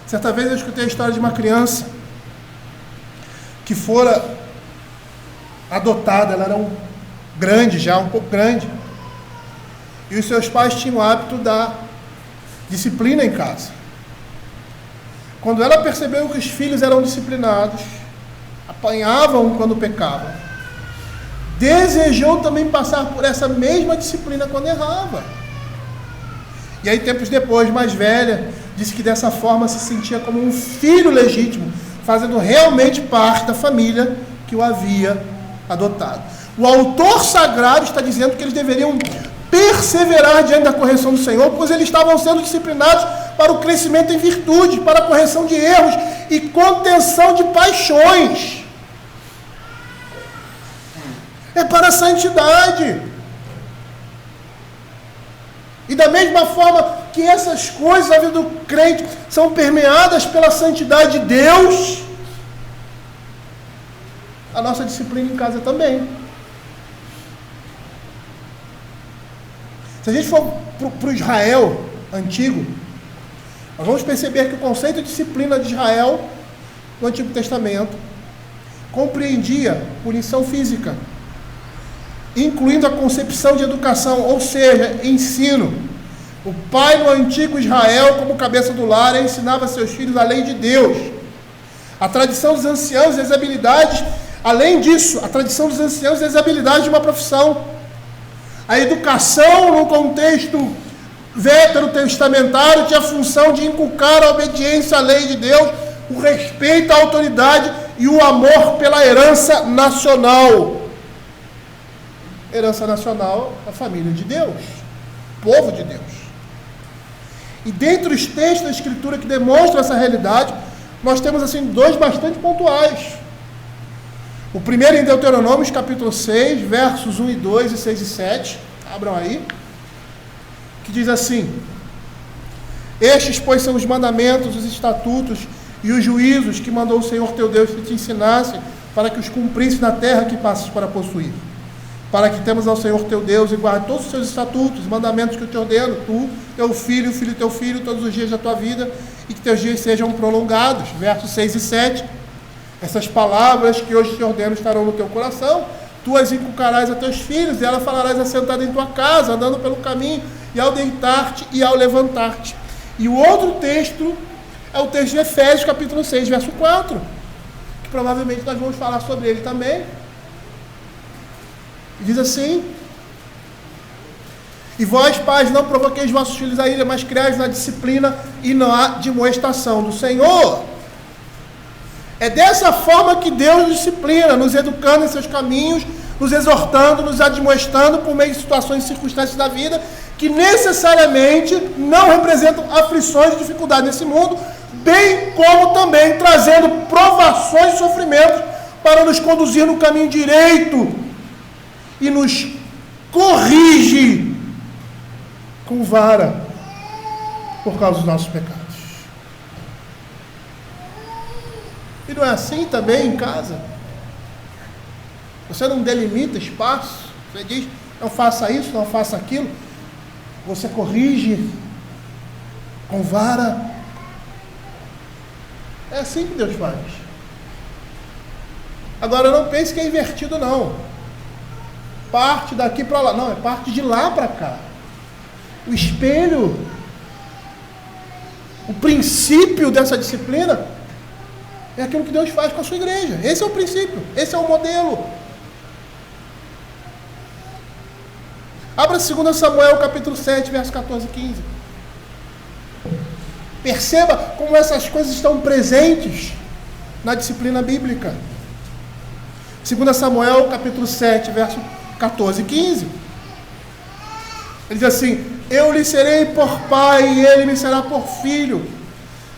Speaker 1: Certa vez eu escutei a história de uma criança que fora adotada. Ela era grande já, um pouco grande. E os seus pais tinham o hábito da disciplina em casa. Quando ela percebeu que os filhos eram disciplinados, apanhavam quando pecavam, desejou também passar por essa mesma disciplina quando errava. E aí, tempos depois, mais velha, disse que dessa forma se sentia como um filho legítimo, fazendo realmente parte da família que o havia adotado. O autor sagrado está dizendo que eles deveriam perseverar diante da correção do Senhor, pois eles estavam sendo disciplinados para o crescimento em virtude, para a correção de erros e contenção de paixões. É para a santidade. E da mesma forma que essas coisas na vida do crente são permeadas pela santidade de Deus, a nossa disciplina em casa também. Se a gente for para o Israel antigo, nós vamos perceber que o conceito de disciplina de Israel no Antigo Testamento compreendia punição física, incluindo a concepção de educação, ou seja, ensino. O pai no antigo Israel, como cabeça do lar, ensinava a seus filhos a lei de Deus. A tradição dos anciãos e as habilidades, além disso, a tradição dos anciãos e as habilidades de uma profissão. A educação, no contexto veterotestamentário, tinha a função de inculcar a obediência à lei de Deus, o respeito à autoridade e o amor pela herança nacional. Herança nacional, a família de Deus, povo de Deus. E dentre os textos da Escritura que demonstram essa realidade, nós temos assim dois bastante pontuais. O primeiro em Deuteronômio, capítulo 6, versos 1 e 2 e 6 e 7. Abram aí. Que diz assim: estes, pois, são os mandamentos, os estatutos e os juízos que mandou o Senhor teu Deus que te ensinasse, para que os cumprisse na terra que passas para possuir. Para que temos ao Senhor teu Deus e guarde todos os seus estatutos, mandamentos que eu te ordeno, tu, teu filho, o filho do teu filho, todos os dias da tua vida, e que teus dias sejam prolongados. Versos 6 e 7. Essas palavras que hoje te ordeno estarão no teu coração, tu as inculcarás a teus filhos, e elas falarás assentado em tua casa, andando pelo caminho, e ao deitar-te e ao levantar-te. E o outro texto é o texto de Efésios, capítulo 6, verso 4, que provavelmente nós vamos falar sobre ele também. E diz assim: e vós, pais, não provoqueis vossos filhos a ira, mas criais na disciplina e na admoestação do Senhor. É dessa forma que Deus nos disciplina, nos educando em seus caminhos, nos exortando, nos admoestando por meio de situações e circunstâncias da vida, que necessariamente não representam aflições e dificuldades nesse mundo, bem como também trazendo provações e sofrimentos para nos conduzir no caminho direito e nos corrige com vara por causa dos nossos pecados. E não é assim também em casa? Você não delimita espaço, você diz, não faça isso, não faça aquilo. Você corrige com vara. É assim que Deus faz. Agora não pense que é invertido, não. Parte daqui para lá. Não, é parte de lá para cá. O espelho, o princípio dessa disciplina é aquilo que Deus faz com a sua igreja. Esse é o princípio, esse é o modelo. Abra 2 Samuel, capítulo 7, verso 14 e 15. Perceba como essas coisas estão presentes na disciplina bíblica. 2 Samuel, capítulo 7, verso 14 e 15. Ele diz assim: eu lhe serei por pai e ele me será por filho.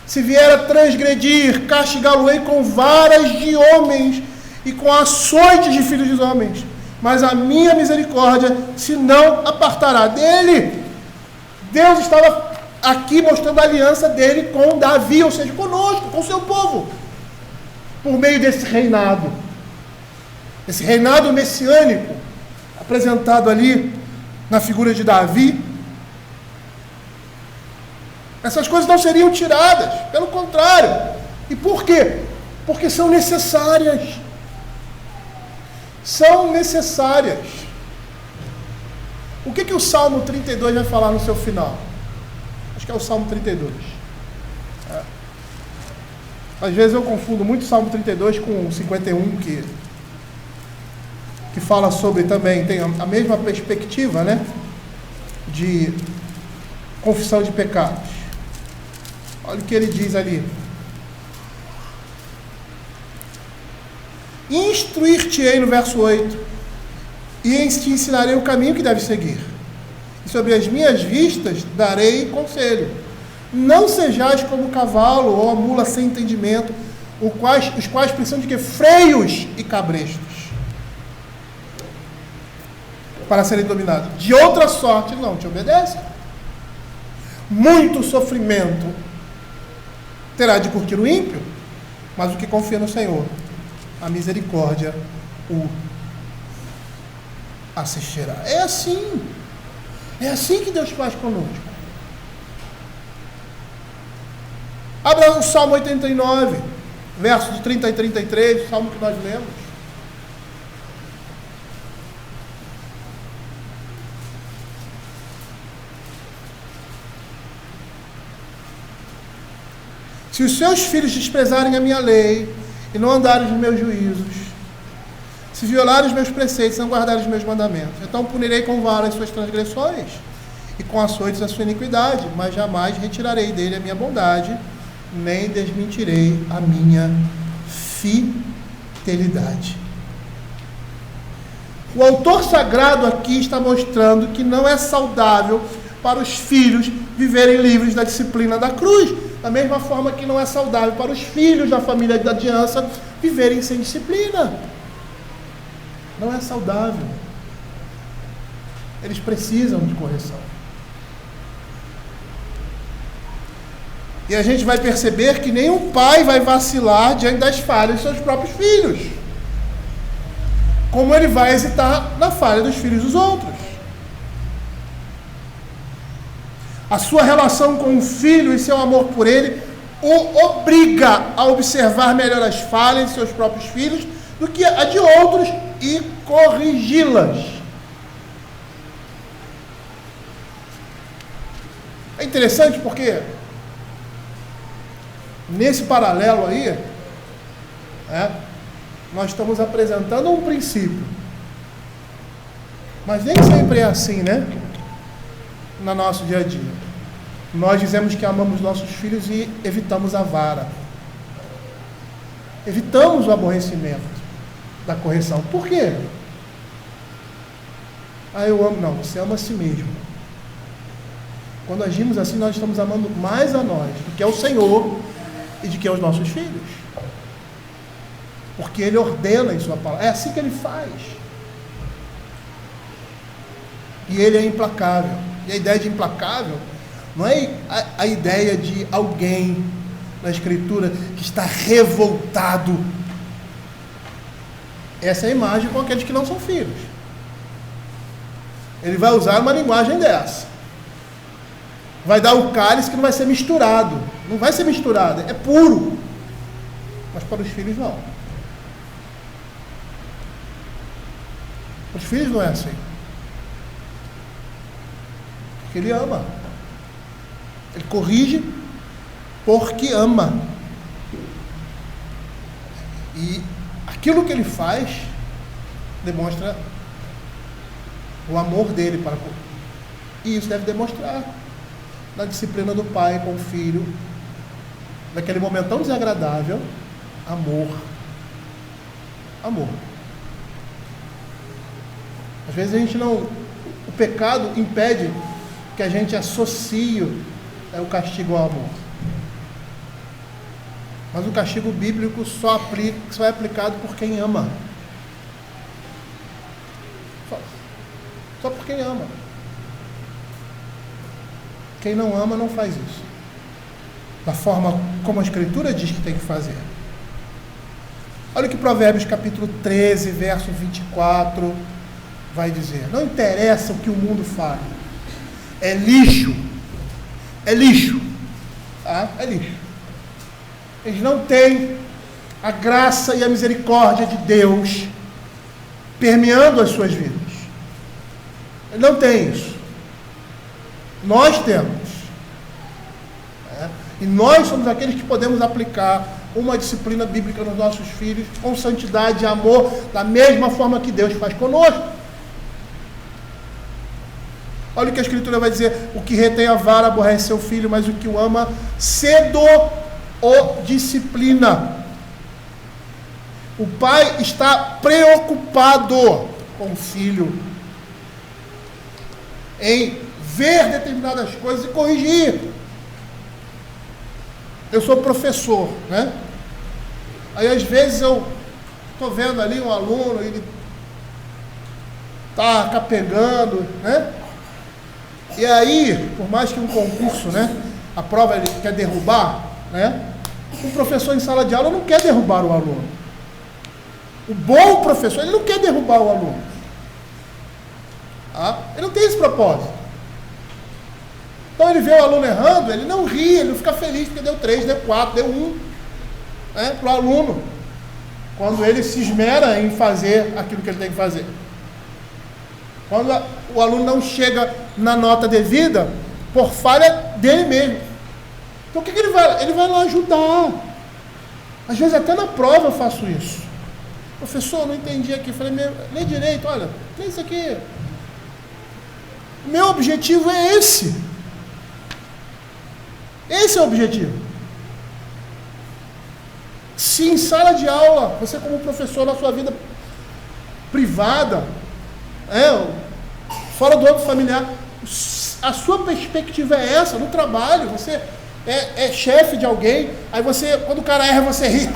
Speaker 1: Se vier a transgredir, castigá-lo-ei com varas de homens e com açoites de filhos dos homens. Mas a minha misericórdia se não apartará dele. Deus estava aqui mostrando a aliança dele com Davi, ou seja, conosco, com o seu povo, por meio desse reinado. Esse reinado messiânico, apresentado ali na figura de Davi. Essas coisas não seriam tiradas, pelo contrário. E por quê? Porque são necessárias. São necessárias. O que o Salmo 32 vai falar no seu final? Acho que é o Salmo 32. Às vezes eu confundo muito o Salmo 32 com o 51, que fala sobre também, tem a mesma perspectiva, né? De confissão de pecados. Olha o que ele diz ali. Instruir-te-ei, no verso 8, e te ensinarei o caminho que deves seguir. E sobre as minhas vistas darei conselho. Não sejais como o cavalo ou a mula sem entendimento, os quais precisam de quê? Freios e cabrestos, para serem dominados. De outra sorte não te obedecem. Muito sofrimento terá de curtir o ímpio, mas o que confia no Senhor, a misericórdia o assistirá. É assim que Deus faz conosco. Abra o Salmo 89, versos de 30 e 33, o Salmo que nós lemos. Se os seus filhos desprezarem a minha lei e não andarem nos meus juízos, se violarem os meus preceitos e não guardarem os meus mandamentos, então punirei com vara as suas transgressões e com açoites a sua iniquidade, mas jamais retirarei dele a minha bondade, nem desmentirei a minha fidelidade. O autor sagrado aqui está mostrando que não é saudável para os filhos viverem livres da disciplina da cruz, da mesma forma que não é saudável para os filhos da família da aliança viverem sem disciplina. Não é saudável. Eles precisam de correção. E a gente vai perceber que nenhum pai vai vacilar diante das falhas dos seus próprios filhos, como ele vai hesitar na falha dos filhos dos outros. A sua relação com o filho e seu amor por ele o obriga a observar melhor as falhas de seus próprios filhos do que a de outros e corrigi-las. É interessante porque nesse paralelo aí, nós estamos apresentando um princípio, mas nem sempre é assim, né? No nosso dia a dia. Nós dizemos que amamos nossos filhos e evitamos a vara. Evitamos o aborrecimento da correção. Por quê? Eu amo. Não, você ama a si mesmo. Quando agimos assim, nós estamos amando mais a nós do que ao Senhor e de que aos nossos filhos. Porque Ele ordena em sua palavra. É assim que Ele faz. E Ele é implacável. E a ideia de implacável não é a ideia de alguém na Escritura que está revoltado. Essa é a imagem com aqueles que não são filhos. Ele vai usar uma linguagem dessa. Vai dar o cálice que não vai ser misturado. Não vai ser misturado, é puro. Mas para os filhos não. Para os filhos não é assim. Porque Ele ama. Ele corrige porque ama. E aquilo que Ele faz demonstra o amor dele para com. E isso deve demonstrar na disciplina do pai com o filho, naquele momento tão desagradável, amor. Amor. Às vezes a gente não... O pecado impede que a gente associe o castigo ao amor. Mas o castigo bíblico só é aplicado por quem ama. Só por quem ama. Quem não ama não faz isso da forma como a Escritura diz que tem que fazer. Olha o que Provérbios capítulo 13, verso 24 vai dizer. Não interessa o que o mundo fale. É lixo. É lixo. Tá? É lixo. Eles não têm a graça e a misericórdia de Deus permeando as suas vidas. Ele não tem isso. Nós temos. E nós somos aqueles que podemos aplicar uma disciplina bíblica nos nossos filhos com santidade e amor, da mesma forma que Deus faz conosco. Olha o que a Escritura vai dizer: o que retém a vara aborrece seu filho, mas o que o ama cedo o disciplina. O pai está preocupado com o filho em ver determinadas coisas e corrigir. Eu sou professor, né? Aí às vezes eu estou vendo ali um aluno, ele está capengando, né? E aí, por mais que um concurso, né, a prova ele quer derrubar, né? O professor em sala de aula não quer derrubar o aluno. O bom professor, ele não quer derrubar o aluno. Ah, ele não tem esse propósito. Então ele vê o aluno errando, ele não ri, ele não fica feliz porque deu 3, deu 4, deu 1, né, para o aluno, quando ele se esmera em fazer aquilo que ele tem que fazer. Quando o aluno não chega na nota devida, por falha dele mesmo. Então o que ele vai? Ele vai lá ajudar. Às vezes até na prova eu faço isso. Professor, não entendi aqui. Falei, lê direito, olha, lê isso aqui. Meu objetivo é esse. Esse é o objetivo. Se em sala de aula, você como professor na sua vida privada, fora do âmbito familiar, a sua perspectiva é essa, no trabalho, você é chefe de alguém, aí você, quando o cara erra, você ri.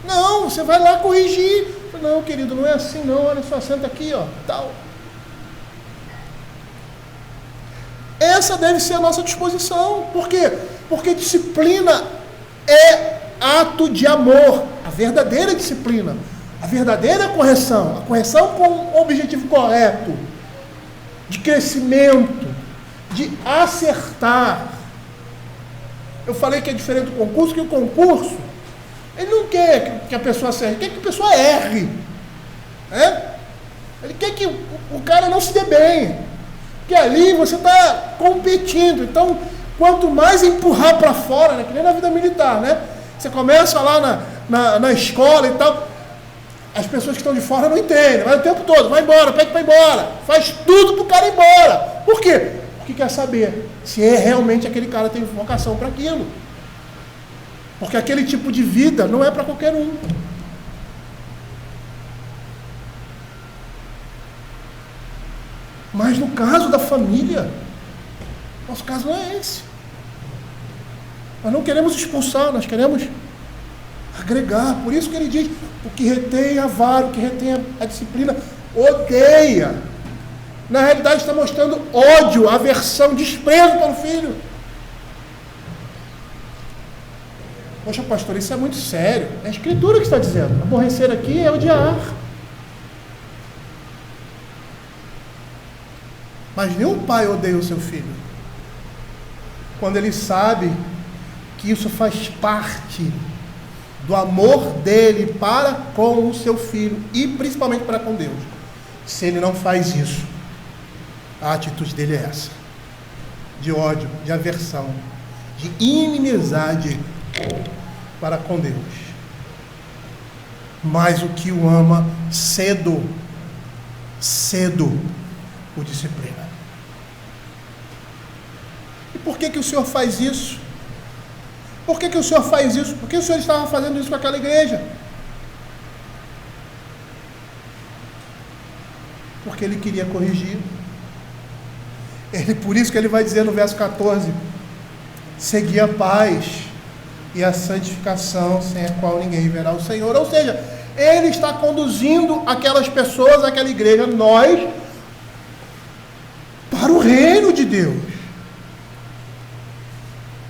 Speaker 1: Não, você vai lá corrigir. Não, querido, não é assim não, olha só, senta aqui, ó, tal. Essa deve ser a nossa disposição. Por quê? Porque disciplina é ato de amor. A verdadeira disciplina, a verdadeira correção, a correção com o objetivo correto, de crescimento, de acertar. Eu falei que é diferente do concurso, que o concurso, ele não quer que a pessoa acerte, ele quer que a pessoa erre. Ele quer que o cara não se dê bem. Porque ali você está competindo. Então, quanto mais empurrar para fora, né, que nem na vida militar, né? Você começa lá na escola e tal, as pessoas que estão de fora não entendem, vai o tempo todo, vai embora, pede para ir embora, faz tudo para o cara ir embora. Por quê? Porque quer saber se realmente aquele cara tem vocação para aquilo. Porque aquele tipo de vida não é para qualquer um. Mas no caso da família, nosso caso não é esse. Nós não queremos expulsar, nós queremos agregar. Por isso que ele diz, o que retém a vara, o que retém a disciplina, odeia. Na realidade está mostrando ódio, aversão, desprezo pelo filho. Poxa, pastor, isso é muito sério. É a Escritura que está dizendo. Aborrecer aqui é odiar. Mas nenhum pai odeia o seu filho quando ele sabe que isso faz parte do amor dele para com o seu filho e principalmente para com Deus. Se ele não faz isso, a atitude dele é essa: de ódio, de aversão, de inimizade para com Deus. Mas o que o ama, cedo o disciplina. E por que o Senhor faz isso? Por que o Senhor faz isso? Por que o Senhor estava fazendo isso com aquela igreja? Porque Ele queria corrigir. Por isso que Ele vai dizer no verso 14: segui a paz e a santificação, sem a qual ninguém verá o Senhor. Ou seja, Ele está conduzindo aquelas pessoas, aquela igreja, nós, para o reino de Deus.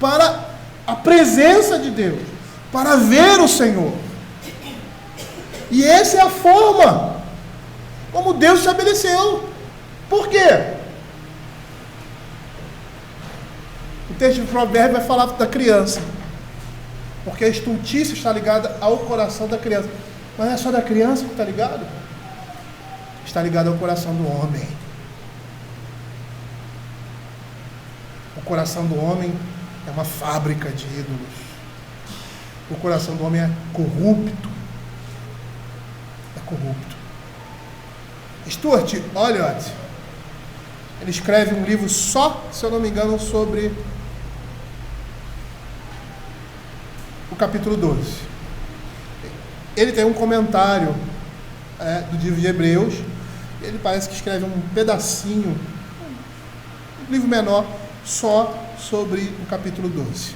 Speaker 1: para a presença de Deus, para ver o Senhor. E essa é a forma como Deus estabeleceu. Por quê? O texto de Provérbios vai falar da criança, porque a estultícia está ligada ao coração da criança. Mas não é só da criança que está ligado? Está ligado ao coração do homem. O coração do homem é uma fábrica de ídolos. O coração do homem é corrupto. É corrupto. Stuart Olliott, ele escreve um livro só, se eu não me engano, sobre o capítulo 12. Ele tem um comentário do livro de Hebreus. Ele parece que escreve um pedacinho, um livro menor, só sobre o capítulo 12.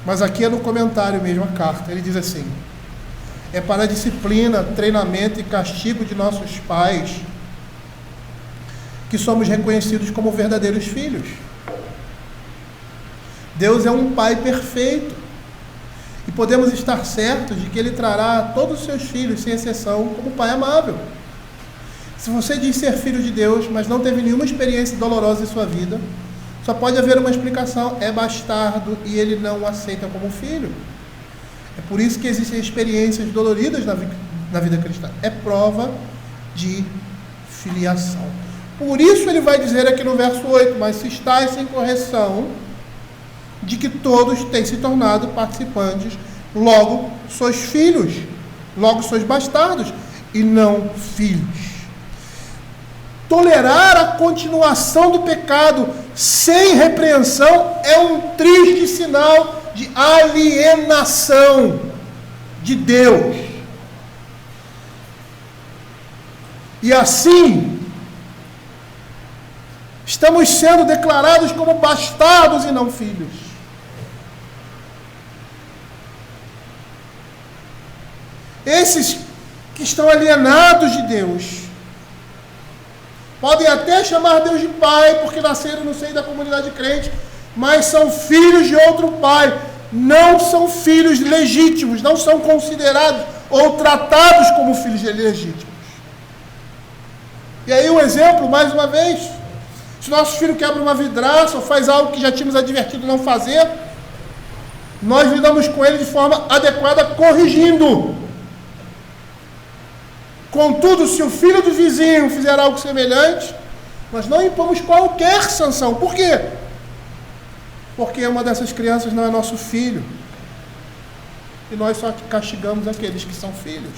Speaker 1: Mas aqui é no comentário mesmo, a carta. Ele diz assim: é para a disciplina, treinamento e castigo de nossos pais que somos reconhecidos como verdadeiros filhos. Deus é um Pai perfeito e podemos estar certos de que Ele trará a todos os seus filhos, sem exceção, como Pai amável. Se você diz ser filho de Deus, mas não teve nenhuma experiência dolorosa em sua vida, só pode haver uma explicação: é bastardo e Ele não o aceita como filho. É por isso que existem experiências doloridas na vida cristã. É prova de filiação. Por isso ele vai dizer aqui no verso 8: mas se estáis sem correção, de que todos têm se tornado participantes, logo sois filhos, logo sois bastardos, e não filhos. Tolerar a continuação do pecado sem repreensão é um triste sinal de alienação de Deus. E assim, estamos sendo declarados como bastardos e não filhos. Esses que estão alienados de Deus podem até chamar Deus de Pai, porque nasceram no seio da comunidade crente, mas são filhos de outro pai, não são filhos legítimos, não são considerados ou tratados como filhos legítimos. E aí um exemplo, mais uma vez: se nosso filho quebra uma vidraça ou faz algo que já tínhamos advertido não fazer, nós lidamos com ele de forma adequada, corrigindo. Contudo, se o filho do vizinho fizer algo semelhante, nós não impomos qualquer sanção. Por quê? Porque uma dessas crianças não é nosso filho. E nós só castigamos aqueles que são filhos.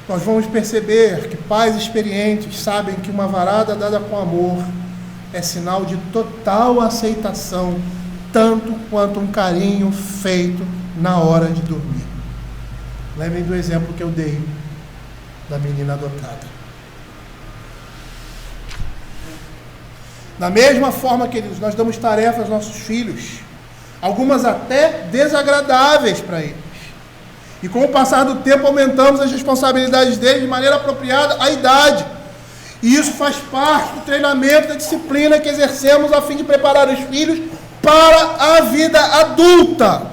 Speaker 1: Nós vamos perceber que pais experientes sabem que uma varada dada com amor é sinal de total aceitação, tanto quanto um carinho feito na hora de dormir. Lembrem do exemplo que eu dei da menina adotada. Da mesma forma, queridos, nós damos tarefas aos nossos filhos, algumas até desagradáveis para eles. E com o passar do tempo aumentamos as responsabilidades deles de maneira apropriada à idade. E isso faz parte do treinamento, da disciplina que exercemos a fim de preparar os filhos para a vida adulta.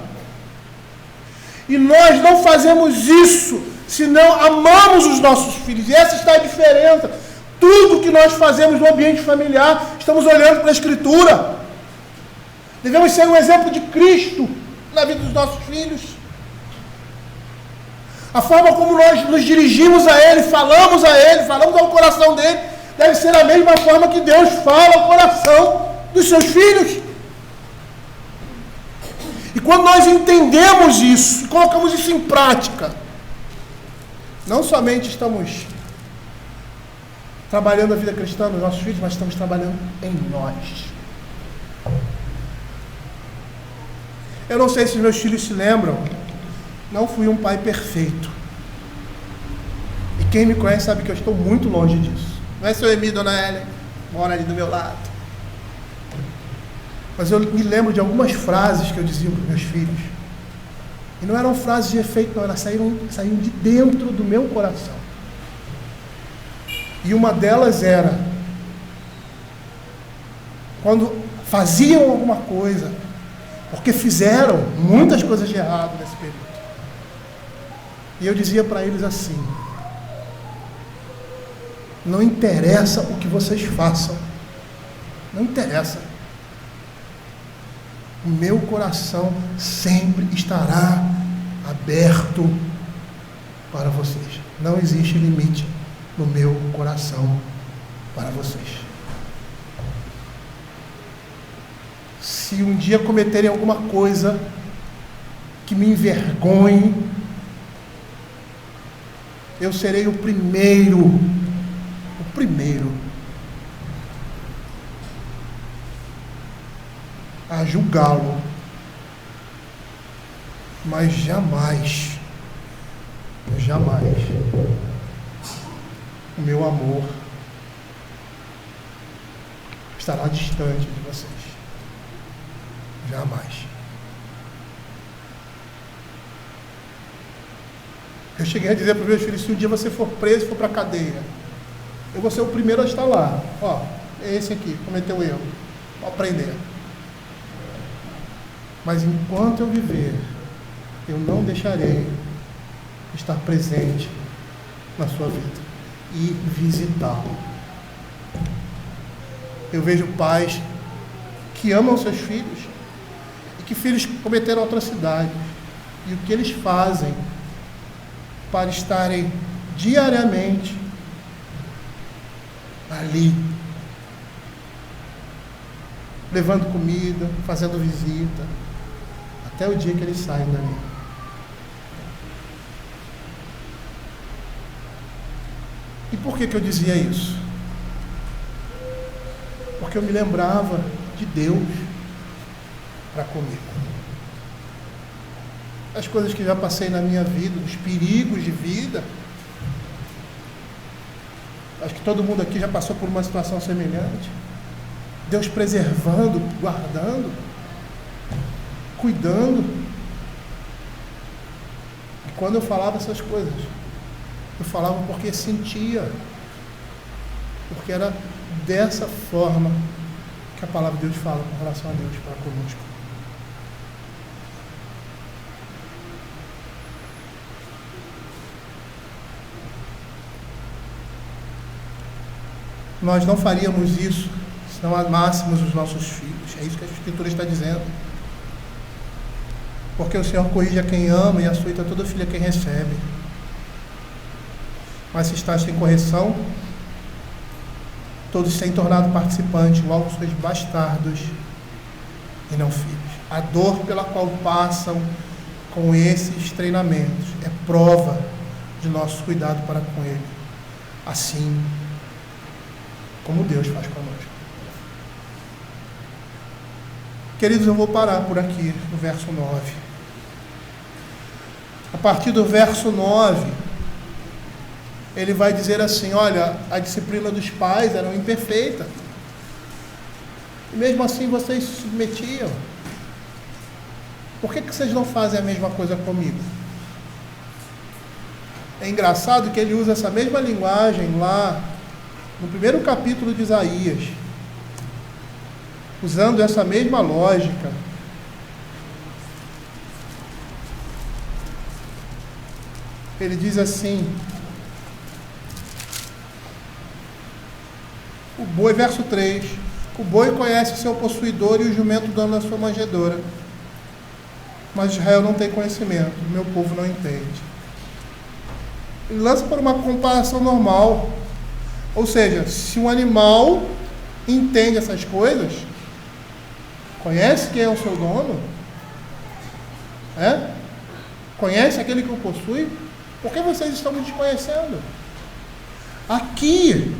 Speaker 1: E nós não fazemos isso se não amamos os nossos filhos. E essa está a diferença. Tudo que nós fazemos no ambiente familiar, estamos olhando para a Escritura. Devemos ser um exemplo de Cristo na vida dos nossos filhos. A forma como nós nos dirigimos a Ele, falamos ao coração dele, deve ser a mesma forma que Deus fala ao coração dos seus filhos. E quando nós entendemos isso, e colocamos isso em prática, não somente estamos trabalhando a vida cristã nos nossos filhos, mas estamos trabalhando em nós. Eu não sei se meus filhos se lembram, não fui um pai perfeito. E quem me conhece sabe que eu estou muito longe disso. Não é seu Emi, dona Hélia, mora ali do meu lado. Mas eu me lembro de algumas frases que eu dizia para os meus filhos. E não eram frases de efeito, não, elas saíram de dentro do meu coração. E uma delas era, quando faziam alguma coisa, porque fizeram muitas coisas de errado nesse período. E eu dizia para eles assim: não interessa o que vocês façam, não interessa. O meu coração sempre estará aberto para vocês. Não existe limite no meu coração para vocês. Se um dia cometerem alguma coisa que me envergonhe, eu serei o primeiro a julgá-lo, mas jamais o meu amor estará distante de vocês. Jamais. Eu cheguei a dizer para os meus filhos: se um dia você for preso e for para a cadeia, eu vou ser o primeiro a estar lá. Ó, é esse aqui, cometeu erro. Vou aprender. Mas enquanto eu viver, eu não deixarei de estar presente na sua vida e visitá-lo. Eu vejo pais que amam seus filhos e que filhos cometeram atrocidades, e o que eles fazem para estarem diariamente ali, levando comida, fazendo visita, até o dia que eles saem dali. E por que eu dizia isso? Porque eu me lembrava de Deus para comigo. As coisas que já passei na minha vida, os perigos de vida. Acho que todo mundo aqui já passou por uma situação semelhante. Deus preservando, guardando, cuidando. E quando eu falava essas coisas, eu falava porque sentia, porque era dessa forma que a palavra de Deus fala com relação a Deus para conosco. Nós não faríamos isso se não amássemos os nossos filhos. É isso que a Escritura está dizendo. Porque o Senhor corrige a quem ama e açoita toda filha quem recebe. Mas se estás sem correção, todos têm tornado participantes, logo sois bastardos e não filhos. A dor pela qual passam com esses treinamentos é prova de nosso cuidado para com ele. Assim como Deus faz conosco. Queridos, eu vou parar por aqui, no verso 9. A partir do verso 9, ele vai dizer assim: olha, a disciplina dos pais era imperfeita. E mesmo assim vocês se submetiam. Por que vocês não fazem a mesma coisa comigo? É engraçado que ele usa essa mesma linguagem lá no primeiro capítulo de Isaías, usando essa mesma lógica. Ele diz assim: o boi, verso 3, o boi conhece o seu possuidor e o jumento o dono da sua manjedoura, mas Israel não tem conhecimento, o meu povo não entende. Ele lança por uma comparação normal. Ou seja, se um animal entende essas coisas, conhece quem é o seu dono, conhece aquele que o possui, por que vocês estão me desconhecendo? Aqui,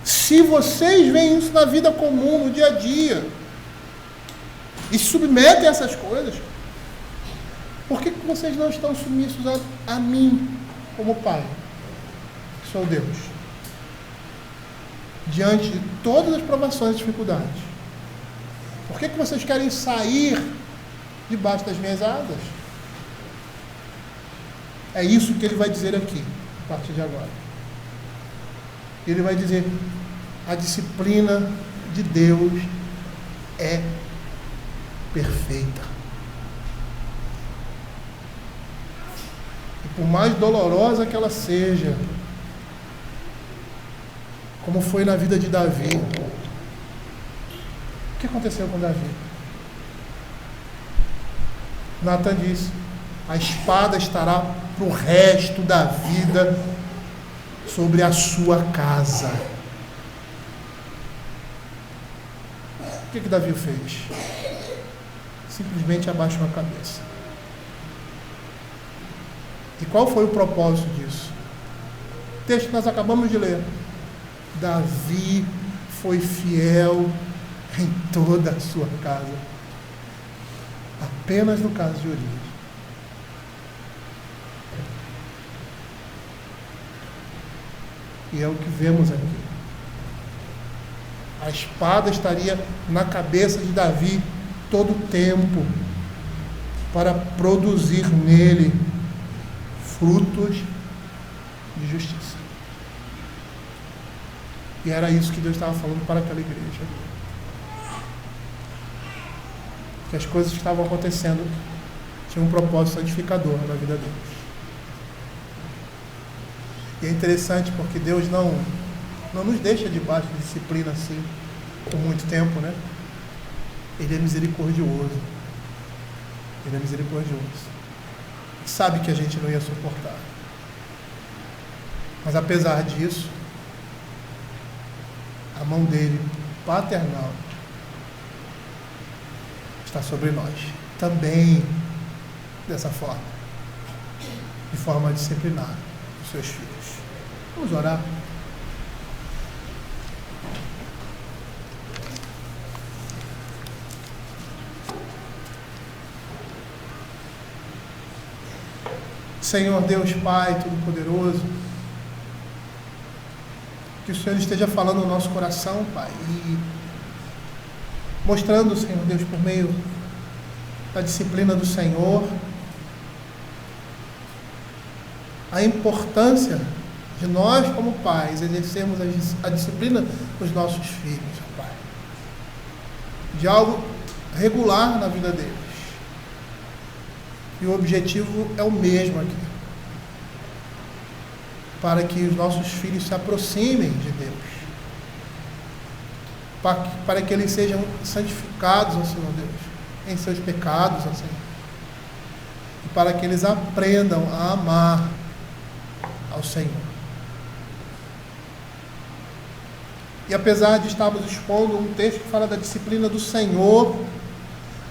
Speaker 1: se vocês veem isso na vida comum, no dia a dia, e se submetem a essas coisas, por que vocês não estão submissos a mim, como Pai, que sou Deus? Diante de todas as provações e dificuldades, por que vocês querem sair debaixo das minhas asas? É isso que ele vai dizer aqui, a partir de agora. Ele vai dizer: a disciplina de Deus é perfeita. E por mais dolorosa que ela seja, como foi na vida de Davi. O que aconteceu com Davi? Natan disse: a espada estará para o resto da vida sobre a sua casa. O que Davi fez? Simplesmente abaixou a cabeça. E qual foi o propósito disso? O texto que nós acabamos de ler. Davi foi fiel em toda a sua casa. Apenas no caso de Urias. E é o que vemos aqui. A espada estaria na cabeça de Davi todo o tempo para produzir nele frutos de justiça. E era isso que Deus estava falando para aquela igreja. Que as coisas que estavam acontecendo tinham um propósito santificador na vida deles. E é interessante porque Deus não nos deixa debaixo de disciplina assim, por muito tempo, né? Ele é misericordioso. Ele é misericordioso. Ele sabe que a gente não ia suportar. Mas apesar disso, a mão dele, paternal, está sobre nós. Também dessa forma. De forma a disciplinar os seus filhos. Vamos orar. Senhor Deus Pai Todo-Poderoso, que o Senhor esteja falando no nosso coração, Pai, e mostrando, Senhor Deus, por meio da disciplina do Senhor, a importância de nós, como pais, exercermos a disciplina dos nossos filhos, Pai, de algo regular na vida deles. E o objetivo é o mesmo aqui. Para que os nossos filhos se aproximem de Deus. Para que eles sejam santificados, ó Senhor Deus, em seus pecados, ó Senhor. E para que eles aprendam a amar ao Senhor. E apesar de estarmos expondo um texto que fala da disciplina do Senhor,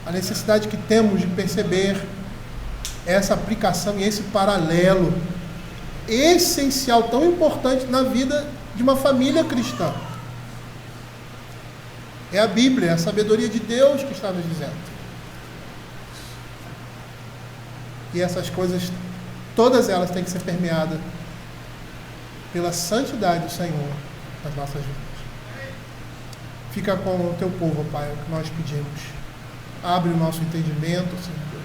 Speaker 1: a necessidade que temos de perceber essa aplicação e esse paralelo essencial, tão importante na vida de uma família cristã. É a Bíblia, é a sabedoria de Deus que está nos dizendo. E essas coisas, todas elas têm que ser permeadas pela santidade do Senhor nas nossas vidas. Fica com o teu povo, Pai, é o que nós pedimos. Abre o nosso entendimento, Senhor Deus,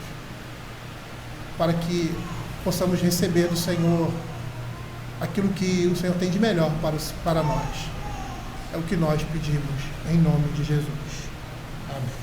Speaker 1: para que possamos receber do Senhor aquilo que o Senhor tem de melhor para nós. É o que nós pedimos, em nome de Jesus. Amém.